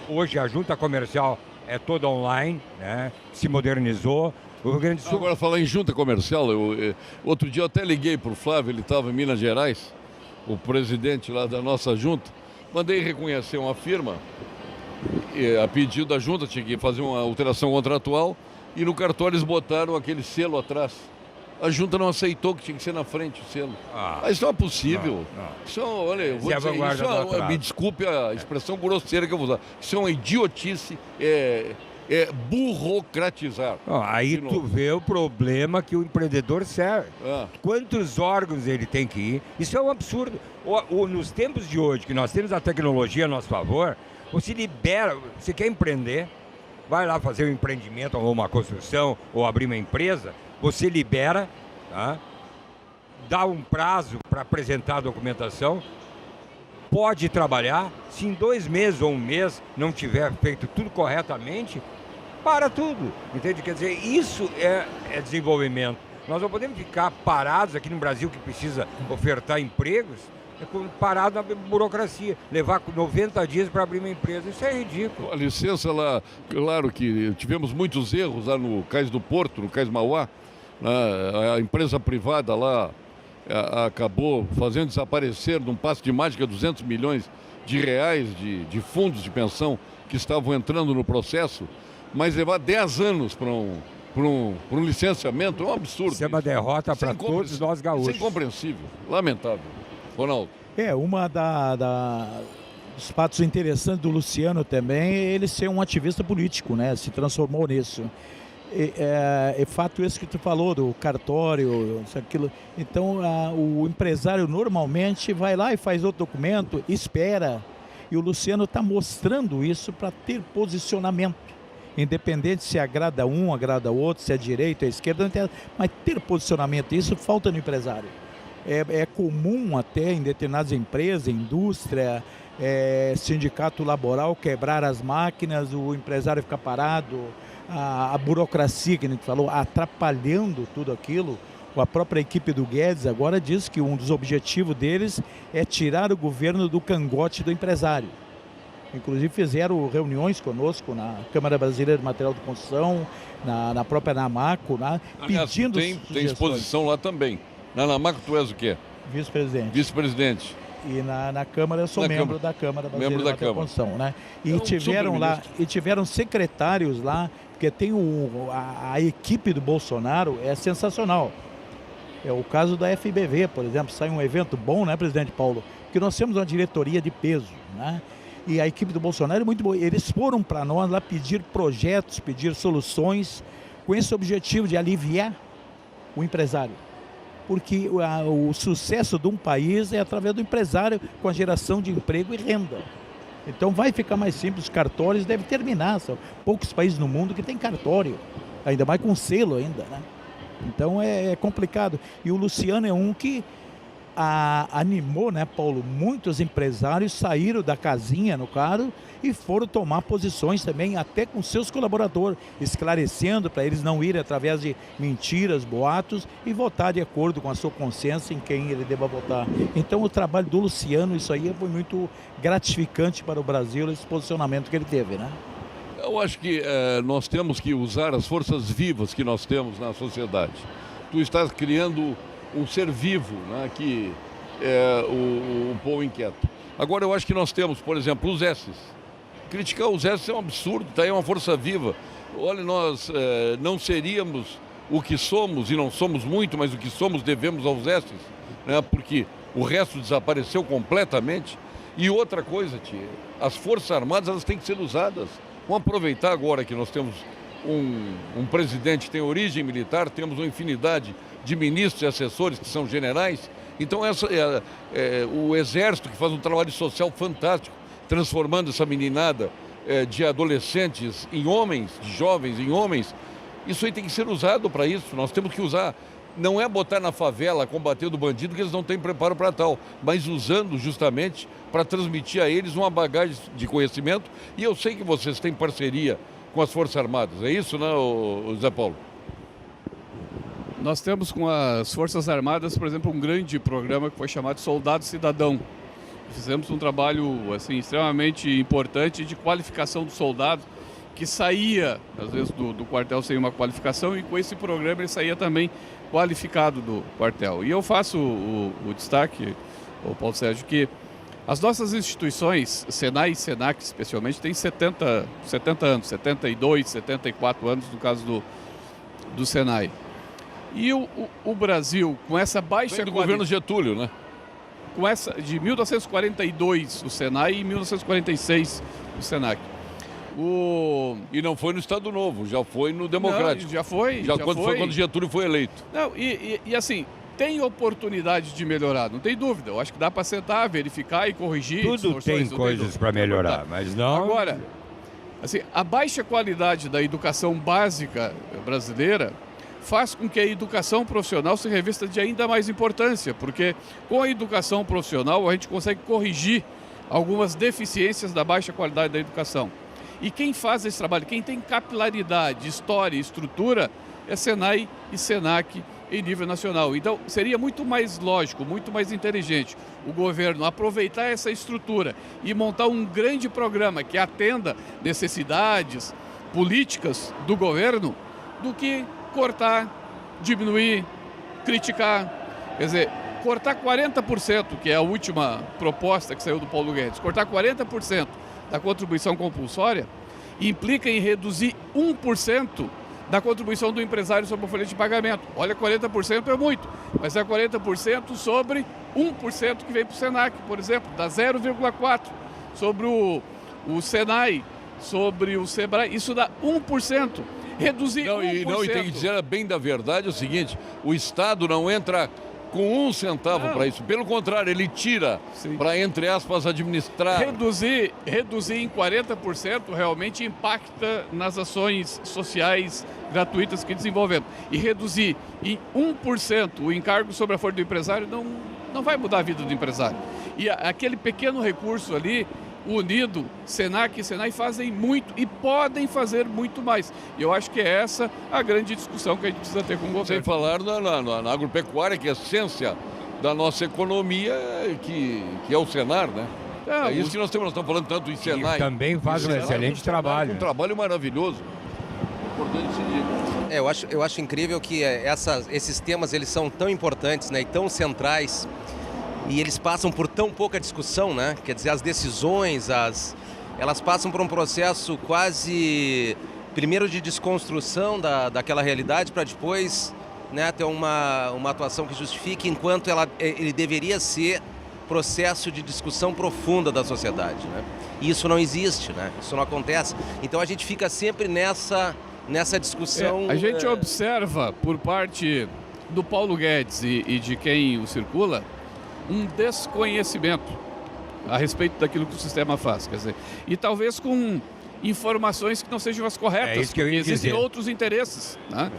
Hoje a junta comercial é toda online, né? Se modernizou. O Rio Grande do Sul... Agora, falar em junta comercial, outro dia eu até liguei para o Flávio, ele estava em Minas Gerais, o presidente lá da nossa junta, mandei reconhecer uma firma, a pedido da junta, tinha que fazer uma alteração contratual, e no cartório eles botaram aquele selo atrás. A junta não aceitou que tinha que ser na frente o selo. Mas isso não é possível. Não. Isso, olha, eu vou dizer, isso me desculpe a expressão grosseira que eu vou usar. Isso é uma idiotice, é burocratizar. Aí tu vê o problema que o empreendedor serve. Quantos órgãos ele tem que ir? Isso é um absurdo. Nos tempos de hoje, que nós temos a tecnologia a nosso favor, você libera, você quer empreender, vai lá fazer um empreendimento ou uma construção ou abrir uma empresa, você libera, tá? Dá um prazo para apresentar a documentação, pode trabalhar, se em 2 meses ou 1 mês não tiver feito tudo corretamente, para tudo, entende? Quer dizer, isso é desenvolvimento. Nós não podemos ficar parados aqui no Brasil, que precisa ofertar empregos, parado na burocracia, levar 90 dias para abrir uma empresa, isso é ridículo. A licença lá, claro que tivemos muitos erros lá no Cais do Porto, no Cais Mauá, a empresa privada lá acabou fazendo desaparecer num passe de mágica 200 milhões de reais de fundos de pensão que estavam entrando no processo, mas levar 10 anos para um licenciamento é um absurdo. Isso é uma derrota para todos nós gaúchos. Isso é incompreensível, lamentável. Ronaldo. Uma dos fatos interessantes do Luciano também é ele ser um ativista político, né? Se transformou nisso. É fato esse que tu falou do cartório, aquilo. Então o empresário normalmente vai lá e faz outro documento, espera. E o Luciano está mostrando isso para ter posicionamento. Independente se agrada um, agrada outro, se é direita, é esquerda, não interessa, mas ter posicionamento, isso falta no empresário. É comum até em determinadas empresas, indústria, sindicato laboral quebrar as máquinas, o empresário ficar parado, a burocracia que a gente falou, atrapalhando tudo aquilo. A própria equipe do Guedes agora diz que um dos objetivos deles é tirar o governo do cangote do empresário. Inclusive fizeram reuniões conosco na Câmara Brasileira de Material de Construção, na própria Namaco, pedindo tem exposição lá também. Na Namaco tu és o quê? Vice-presidente. Vice-presidente. E na Câmara eu sou membro da Câmara Brasileira de Material de Construção, né? E tiveram lá, e tiveram secretários lá, porque tem a equipe do Bolsonaro é sensacional. É o caso da FBV, por exemplo, sai um evento bom, né, presidente Paulo? Que nós temos uma diretoria de peso, né? E a equipe do Bolsonaro é muito boa. Eles foram para nós lá pedir projetos, pedir soluções, com esse objetivo de aliviar o empresário. Porque o sucesso de um país é através do empresário, com a geração de emprego e renda. Então vai ficar mais simples, os cartórios devem terminar. São poucos países no mundo que tem cartório, ainda mais com selo ainda, né? Então é complicado. E o Luciano é um que animou, né, Paulo? Muitos empresários saíram da casinha, no caso, e foram tomar posições também, até com seus colaboradores, esclarecendo para eles não irem através de mentiras, boatos, e votar de acordo com a sua consciência em quem ele deva votar. Então o trabalho do Luciano, isso aí foi muito gratificante para o Brasil, esse posicionamento que ele teve, né? Eu acho que nós temos que usar as forças vivas que nós temos na sociedade. Tu estás criando um ser vivo, né, que é o povo inquieto. Agora eu acho que nós temos, por exemplo, os S's. Criticar os S's é um absurdo, está aí uma força viva. Olha, nós não seríamos o que somos, e não somos muito, mas o que somos devemos aos S's, né, porque o resto desapareceu completamente. E outra coisa, tia, as Forças Armadas elas têm que ser usadas. Vamos aproveitar agora que nós temos um presidente que tem origem militar, temos uma infinidade de ministros e assessores que são generais. Então o Exército, que faz um trabalho social fantástico, transformando essa meninada de adolescentes em homens, de jovens em homens, Isso aí tem que ser usado para isso, nós temos que usar. Não é botar na favela, combater do bandido, que eles não têm preparo para tal, mas usando justamente para transmitir a eles uma bagagem de conhecimento. E eu sei que vocês têm parceria com as Forças Armadas, é isso, né, Zé Paulo? Nós temos com as Forças Armadas, por exemplo, um grande programa que foi chamado Soldado Cidadão. Fizemos um trabalho assim, extremamente importante de qualificação do soldado, que saía, às vezes, do quartel sem uma qualificação, e com esse programa ele saía também qualificado do quartel. E eu faço o destaque, o Paulo Sérgio, que as nossas instituições, Senai e Senac especialmente, têm 70 anos, 72, 74 anos no caso do Senai. E o Brasil, com essa baixa qualidade... do governo Getúlio, né? Com essa, de 1942 o Senai e 1946 o Senac. E não foi no Estado Novo, já foi no Democrático. Não, já foi. Foi quando Getúlio foi eleito. Não, e assim, tem oportunidade de melhorar, não tem dúvida. Eu acho que dá para sentar, verificar e corrigir. Tudo tem coisas para melhorar, mas não... Agora, assim, a baixa qualidade da educação básica brasileira faz com que a educação profissional se revista de ainda mais importância, porque com a educação profissional a gente consegue corrigir algumas deficiências da baixa qualidade da educação. E quem faz esse trabalho, quem tem capilaridade, história e estrutura, é Senai e Senac em nível nacional. Então, seria muito mais lógico, muito mais inteligente o governo aproveitar essa estrutura e montar um grande programa que atenda necessidades políticas do governo, do que cortar, diminuir, criticar. Quer dizer, cortar 40%, que é a última proposta que saiu do Paulo Guedes, cortar 40% da contribuição compulsória implica em reduzir 1% da contribuição do empresário sobre a folha de pagamento. Olha, 40% é muito, mas é 40% sobre 1% que vem para o Senac, por exemplo, dá 0,4%. Sobre o Senai, sobre o Sebrae, isso dá 1%. Reduzir 1%. E tem que dizer bem da verdade o seguinte, o Estado não entra com 1 centavo para isso. Pelo contrário, ele tira para, entre aspas, administrar. Reduzir em 40% realmente impacta nas ações sociais gratuitas que desenvolvemos. E reduzir em 1% o encargo sobre a folha do empresário não vai mudar a vida do empresário. E aquele pequeno recurso ali, unido, Senac e Senai fazem muito e podem fazer muito mais. E eu acho que é essa a grande discussão que a gente precisa ter com o governo. Sem falar na agropecuária, que é a essência da nossa economia, que é o Senar, né? É isso que nós estamos falando tanto em Senai. E também faz um excelente trabalho. Um trabalho maravilhoso. Importante seguir. Eu acho incrível que esses temas eles são tão importantes, né, e tão centrais. E eles passam por tão pouca discussão, né? Quer dizer, as decisões, elas passam por um processo quase, primeiro de desconstrução daquela realidade, para depois, né, ter uma atuação que justifique, enquanto ele deveria ser processo de discussão profunda da sociedade, né? E isso não existe, né? Isso não acontece. Então a gente fica sempre nessa discussão... A gente observa, por parte do Paulo Guedes e de quem o circula, um desconhecimento a respeito daquilo que o sistema faz, quer dizer, e talvez com informações que não sejam as corretas, isso que eu ia porque existem dizer. outros interesses, né?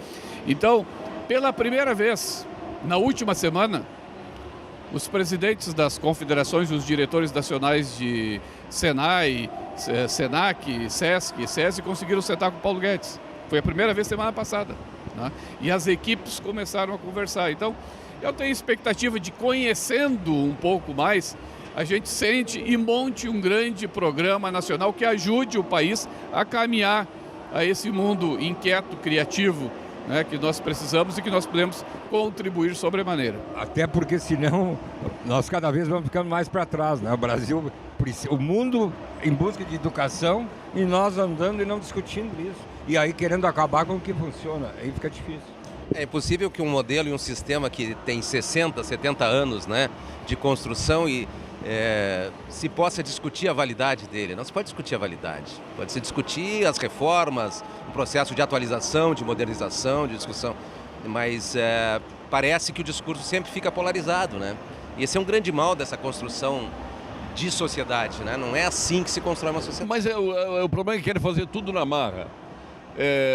Então, pela primeira vez, na última semana, os presidentes das confederações, os diretores nacionais de Senai, Senac, Sesc, SESI conseguiram sentar com o Paulo Guedes. Foi a primeira vez semana passada, né? E as equipes começaram a conversar. Então, eu tenho expectativa de, conhecendo um pouco mais, a gente sente e monte um grande programa nacional que ajude o país a caminhar a esse mundo inquieto, criativo, né, que nós precisamos e que nós podemos contribuir sobremaneira. Até porque senão nós cada vez vamos ficando mais para trás, né? O Brasil, o mundo em busca de educação e nós andando e não discutindo isso. E aí querendo acabar com o que funciona, aí fica difícil. É possível que um modelo e um sistema que tem 60, 70 anos, né, de construção e se possa discutir a validade dele. Não se pode discutir a validade. Pode se discutir as reformas, um processo de atualização, de modernização, de discussão. Mas parece que o discurso sempre fica polarizado, né? E esse é um grande mal dessa construção de sociedade, né? Não é assim que se constrói uma sociedade. Mas o problema é que querem fazer tudo na marra.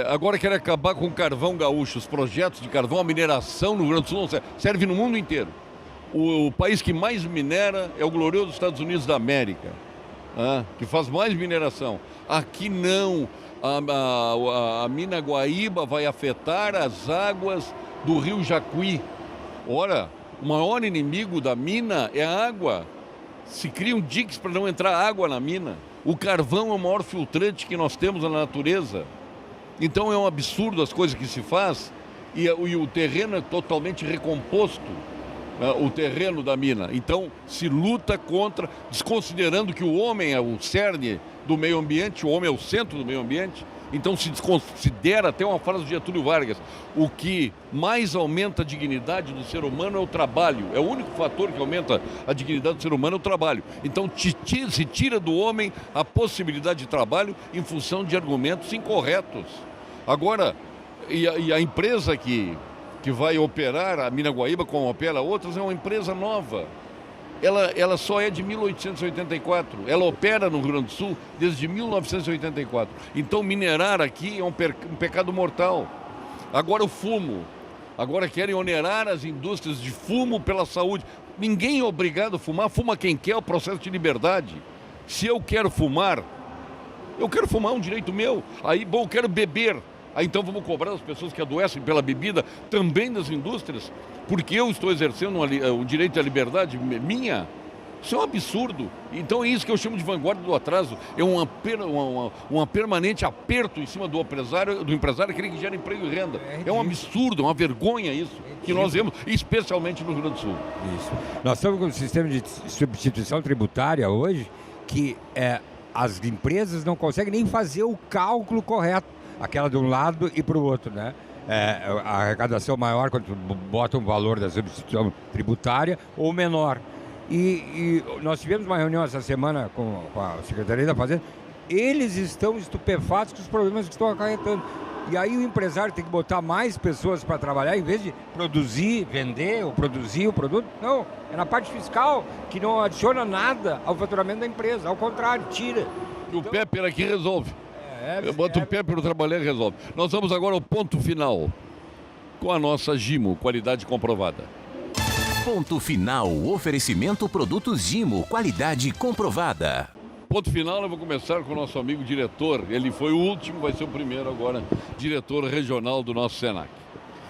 Agora quer acabar com o carvão gaúcho, os projetos de carvão, a mineração no Rio Grande do Sul não serve no mundo inteiro. O país que mais minera é o glorioso Estados Unidos da América, que faz mais mineração. Aqui não, a mina Guaíba vai afetar as águas do rio Jacuí. Ora, o maior inimigo da mina é a água. Se criam diques para não entrar água na mina. O carvão é o maior filtrante que nós temos na natureza. Então é um absurdo as coisas que se faz e o terreno é totalmente recomposto, o terreno da mina. Então se luta contra, desconsiderando que o homem é o cerne do meio ambiente, o homem é o centro do meio ambiente. Então se desconsidera, até uma frase de Getúlio Vargas, o que mais aumenta a dignidade do ser humano é o trabalho. É o único fator que aumenta a dignidade do ser humano é o trabalho. Então se tira do homem a possibilidade de trabalho em função de argumentos incorretos. Agora, e a empresa que vai operar a mina Guaíba, como opera outras, é uma empresa nova. Ela só é de 1884, ela opera no Rio Grande do Sul desde 1984. Então minerar aqui é um pecado mortal. Agora o fumo, agora querem onerar as indústrias de fumo pela saúde. Ninguém é obrigado a fumar, fuma quem quer, é o processo de liberdade. Se eu quero fumar, é um direito meu. Aí, bom, eu quero beber. Aí então vamos cobrar as pessoas que adoecem pela bebida também das indústrias, porque eu estou exercendo o direito à liberdade minha. Isso é um absurdo. Então é isso que eu chamo de vanguarda do atraso. É uma permanente aperto em cima do empresário, aquele que gera emprego e renda. É um absurdo, uma vergonha isso, que nós vemos, especialmente no Rio Grande do Sul. Isso. Nós estamos com um sistema de substituição tributária hoje que as empresas não conseguem nem fazer o cálculo correto. Aquela de um lado e para o outro, né? A arrecadação maior quando bota um valor da substituição tributária ou menor. E nós tivemos uma reunião essa semana com a Secretaria da Fazenda. Eles estão estupefatos com os problemas que estão acarretando. E aí o empresário tem que botar mais pessoas para trabalhar, em vez de produzir, vender ou produzir o produto. Não, é na parte fiscal, que não adiciona nada ao faturamento da empresa. Ao contrário, tira. E o Pepper aqui resolve. Eu boto o pé para trabalhar e resolve. Nós vamos agora ao ponto final com a nossa Gimo, qualidade comprovada. Ponto final, oferecimento produtos Gimo, qualidade comprovada. Ponto final, eu vou começar com o nosso amigo diretor. Ele foi o último, vai ser o primeiro agora, diretor regional do nosso Senac,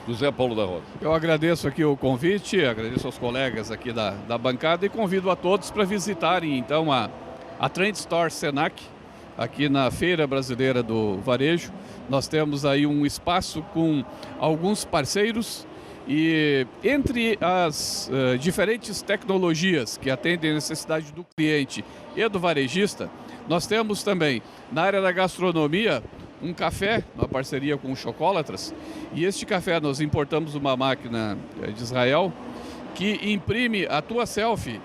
José Paulo da Rosa. Eu agradeço aqui o convite, agradeço aos colegas aqui da bancada e convido a todos para visitarem então a Trend Store Senac, aqui na Feira Brasileira do Varejo. Nós temos aí um espaço com alguns parceiros e entre as diferentes tecnologias que atendem a necessidade do cliente e do varejista, nós temos também na área da gastronomia um café, uma parceria com o Chocólatras, e este café nós importamos uma máquina de Israel que imprime a tua selfie,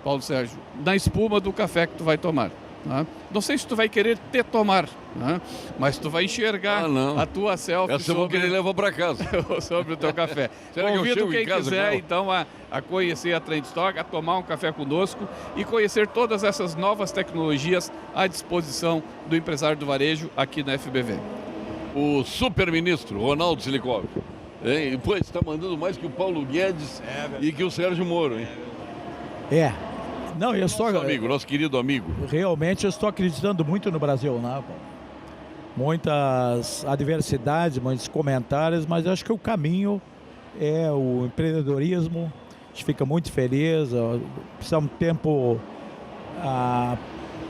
Paulo Sérgio, na espuma do café que tu vai tomar. Não sei se tu vai querer tomar, mas tu vai enxergar a tua selfie. Essa eu vou querer levar para casa. Sobre o teu café. Convido quem quiser então a conhecer a Trend Store, a tomar um café conosco e conhecer todas essas novas tecnologias à disposição do empresário do varejo aqui na FBV. O super-ministro Ronaldo Silicov, pois está mandando mais que o Paulo Guedes e que o Sérgio Moro, hein? Não, eu estou... Nosso querido amigo. Realmente eu estou acreditando muito no Brasil, né? Muitas adversidades, muitos comentários, mas eu acho que o caminho é o empreendedorismo. A gente fica muito feliz. Precisa um tempo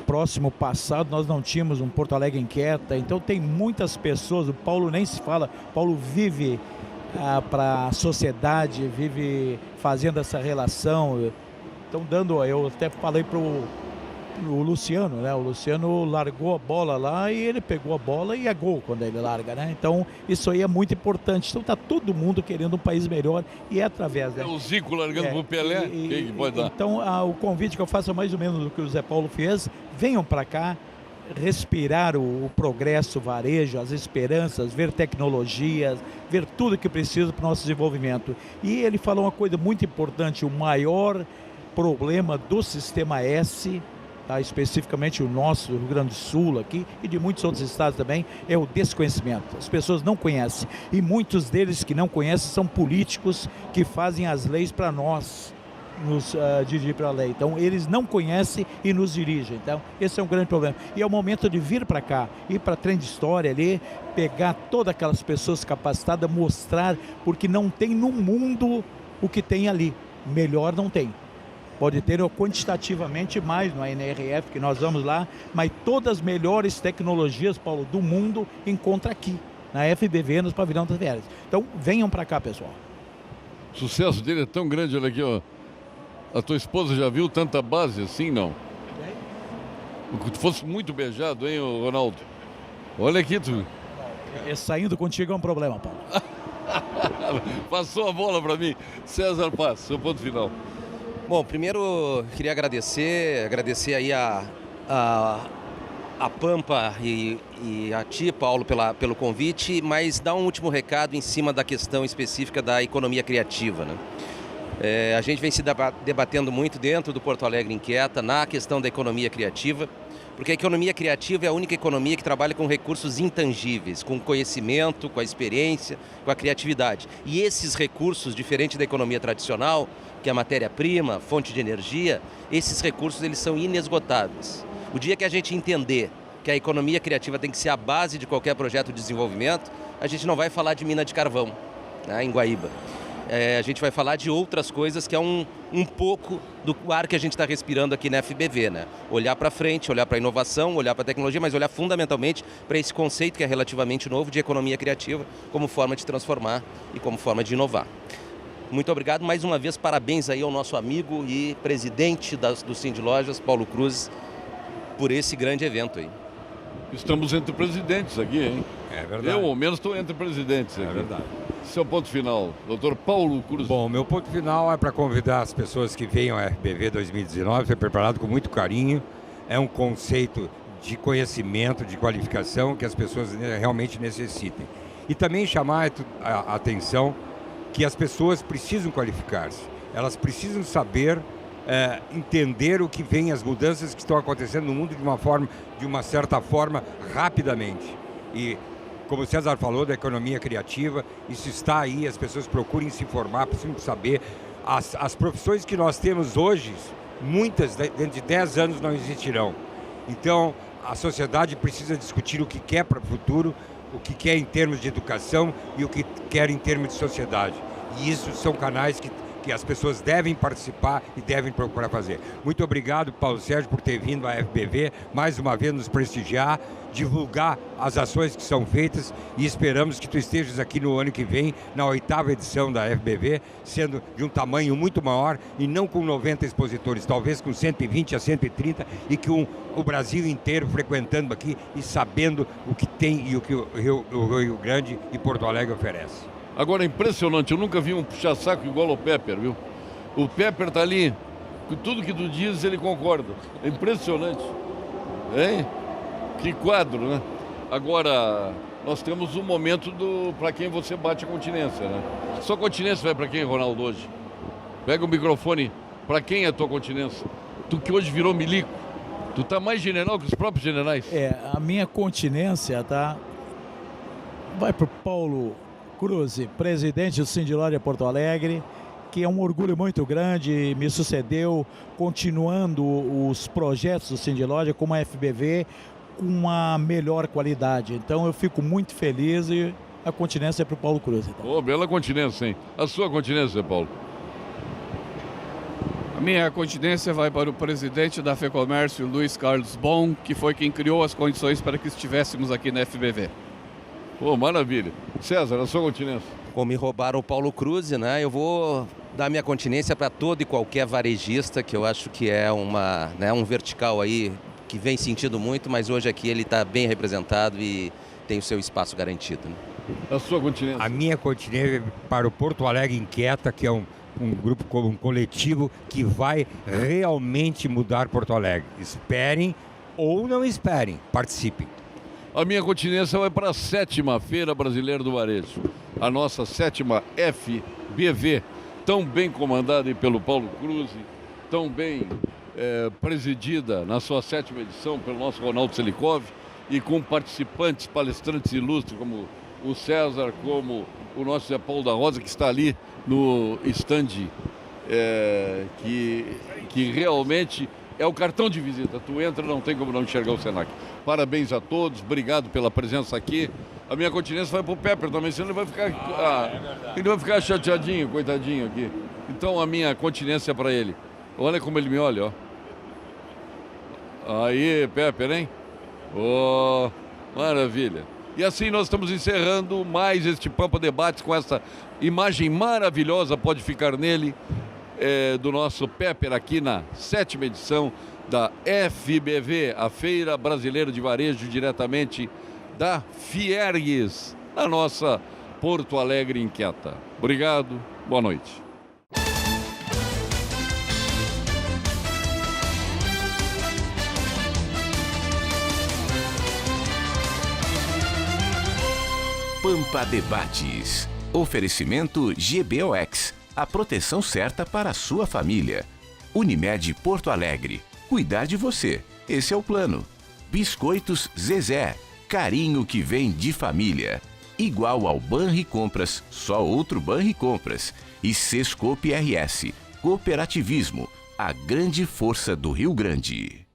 próximo passado, nós não tínhamos um Porto Alegre inquieta, então tem muitas pessoas, o Paulo nem se fala, o Paulo vive para a sociedade, vive fazendo essa relação. Então eu até falei pro Luciano, né? O Luciano largou a bola lá e ele pegou a bola e é gol quando ele larga, né? Então isso aí é muito importante. Então tá todo mundo querendo um país melhor e é através... É o Zico largando pro Pelé, quem pode dar? Então o convite que eu faço é mais ou menos do que o Zé Paulo fez, venham para cá, respirar o progresso, o varejo, as esperanças, ver tecnologias, ver tudo que precisa para o nosso desenvolvimento. E ele falou uma coisa muito importante, o maior problema do Sistema S tá? Especificamente o nosso Rio Grande do Sul aqui e de muitos outros estados também, é o desconhecimento. As pessoas não conhecem e muitos deles que não conhecem são políticos que fazem as leis para nós nos dirigir para a lei. Então, eles não conhecem e nos dirigem. Então, esse é um grande problema. E é o momento de vir para cá, ir para Trem de História ali, pegar todas aquelas pessoas capacitadas, mostrar, porque não tem no mundo o que tem ali. Melhor não tem. Pode ter quantitativamente mais no ANRF, que nós vamos lá, mas todas as melhores tecnologias, Paulo, do mundo, encontra aqui, na FBV, nos pavilhões das férias. Então, venham para cá, pessoal. O sucesso dele é tão grande, olha aqui, ó. A tua esposa já viu tanta base assim, não? Tu fosse muito beijado, hein, Ronaldo? Olha aqui, tu. Saindo contigo é um problema, Paulo. Passou a bola para mim. César Paz, seu ponto final. Bom, primeiro queria agradecer aí a Pampa e a ti, Paulo, pelo convite, mas dar um último recado em cima da questão específica da economia criativa, né? A gente vem se debatendo muito dentro do Porto Alegre Inquieta na questão da economia criativa, porque a economia criativa é a única economia que trabalha com recursos intangíveis, com conhecimento, com a experiência, com a criatividade. E esses recursos, diferente da economia tradicional, que é a matéria-prima, fonte de energia, esses recursos eles são inesgotáveis. O dia que a gente entender que a economia criativa tem que ser a base de qualquer projeto de desenvolvimento, a gente não vai falar de mina de carvão, né, em Guaíba. A gente vai falar de outras coisas que é um pouco do ar que a gente está respirando aqui na FBV, né? Olhar para frente, olhar para a inovação, olhar para a tecnologia, mas olhar fundamentalmente para esse conceito que é relativamente novo de economia criativa como forma de transformar e como forma de inovar. Muito obrigado, mais uma vez, parabéns aí ao nosso amigo e presidente do Cindy Lojas, Paulo Cruz, por esse grande evento aí. Estamos entre presidentes aqui, hein? É verdade. Eu, ao menos, estou entre presidentes aqui. É verdade. Seu ponto final, doutor Paulo Cruz. Bom, meu ponto final é para convidar as pessoas que venham ao FBV 2019, foi preparado com muito carinho, é um conceito de conhecimento, de qualificação que as pessoas realmente necessitem. E também chamar a atenção que as pessoas precisam qualificar-se, elas precisam saber entender o que vem, as mudanças que estão acontecendo no mundo de uma certa forma, rapidamente. E como o César falou da economia criativa, isso está aí, as pessoas procurem se informar, precisam saber. As profissões que nós temos hoje, muitas dentro de 10 anos não existirão. Então, a sociedade precisa discutir o que quer para o futuro, o que quer em termos de educação e o que quer em termos de sociedade. E isso são canais que as pessoas devem participar e devem procurar fazer. Muito obrigado, Paulo Sérgio, por ter vindo à FBV, mais uma vez nos prestigiar, divulgar as ações que são feitas e esperamos que tu estejas aqui no ano que vem, na 8ª edição da FBV, sendo de um tamanho muito maior e não com 90 expositores, talvez com 120 a 130 e com o Brasil inteiro frequentando aqui e sabendo o que tem e o que o Rio Grande e Porto Alegre oferece. Agora é impressionante, eu nunca vi um puxa-saco igual ao Pepper, viu? O Pepper tá ali, com tudo que tu diz ele concorda. É impressionante. Hein? Que quadro, né? Agora, nós temos um momento para quem você bate a continência, né? Sua continência vai para quem, Ronaldo, hoje? Pega o microfone, para quem é a tua continência? Tu que hoje virou milico, tu tá mais general que os próprios generais. A minha continência, tá? Vai pro Paulo Cruz, presidente do Cindy Loja Porto Alegre, que é um orgulho muito grande, me sucedeu continuando os projetos do Cindy Loja como a FBV com uma melhor qualidade. Então eu fico muito feliz e a continência é para o Paulo Cruz. Então. Bela continência, hein? A sua continência, Paulo? A minha continência vai para o presidente da FEComércio, Luiz Carlos Bon, que foi quem criou as condições para que estivéssemos aqui na FBV. Maravilha. César, a sua continência? Como me roubaram o Paulo Cruz, né? Eu vou dar minha continência para todo e qualquer varejista, que eu acho que é um vertical aí que vem sentindo muito, mas hoje aqui ele está bem representado e tem o seu espaço garantido. Né? A sua continência? A minha continência é para o Porto Alegre Inquieta, que é um grupo, um coletivo que vai realmente mudar Porto Alegre. Esperem ou não esperem, participem. A minha continência vai para a 7ª Feira Brasileira do Varejo, a nossa 7ª FBV, tão bem comandada pelo Paulo Cruz, tão bem presidida na sua 7ª edição pelo nosso Ronaldo Selikov e com participantes, palestrantes ilustres como o César, como o nosso Zé Paulo da Rosa, que está ali no stand, que realmente é o cartão de visita. Tu entra, não tem como não enxergar o Senac. Parabéns a todos, obrigado pela presença aqui. A minha continência vai pro Pepper também, senão ele vai ficar, ele vai ficar chateadinho, coitadinho aqui. Então a minha continência é para ele. Olha como ele me olha, ó. Aí, Pepper, hein? Oh, maravilha. E assim nós estamos encerrando mais este Pampa Debates com essa imagem maravilhosa, pode ficar nele, do nosso Pepper aqui na 7ª edição da FBV, a Feira Brasileira de Varejo, diretamente da Fiergues, na nossa Porto Alegre inquieta. Obrigado, boa noite. Pampa Debates. Oferecimento GBOX. A proteção certa para a sua família. Unimed Porto Alegre. Cuidar de você. Esse é o plano. Biscoitos Zezé. Carinho que vem de família. Igual ao Banricompras, só outro Banricompras. E Sescope RS. Cooperativismo. A grande força do Rio Grande.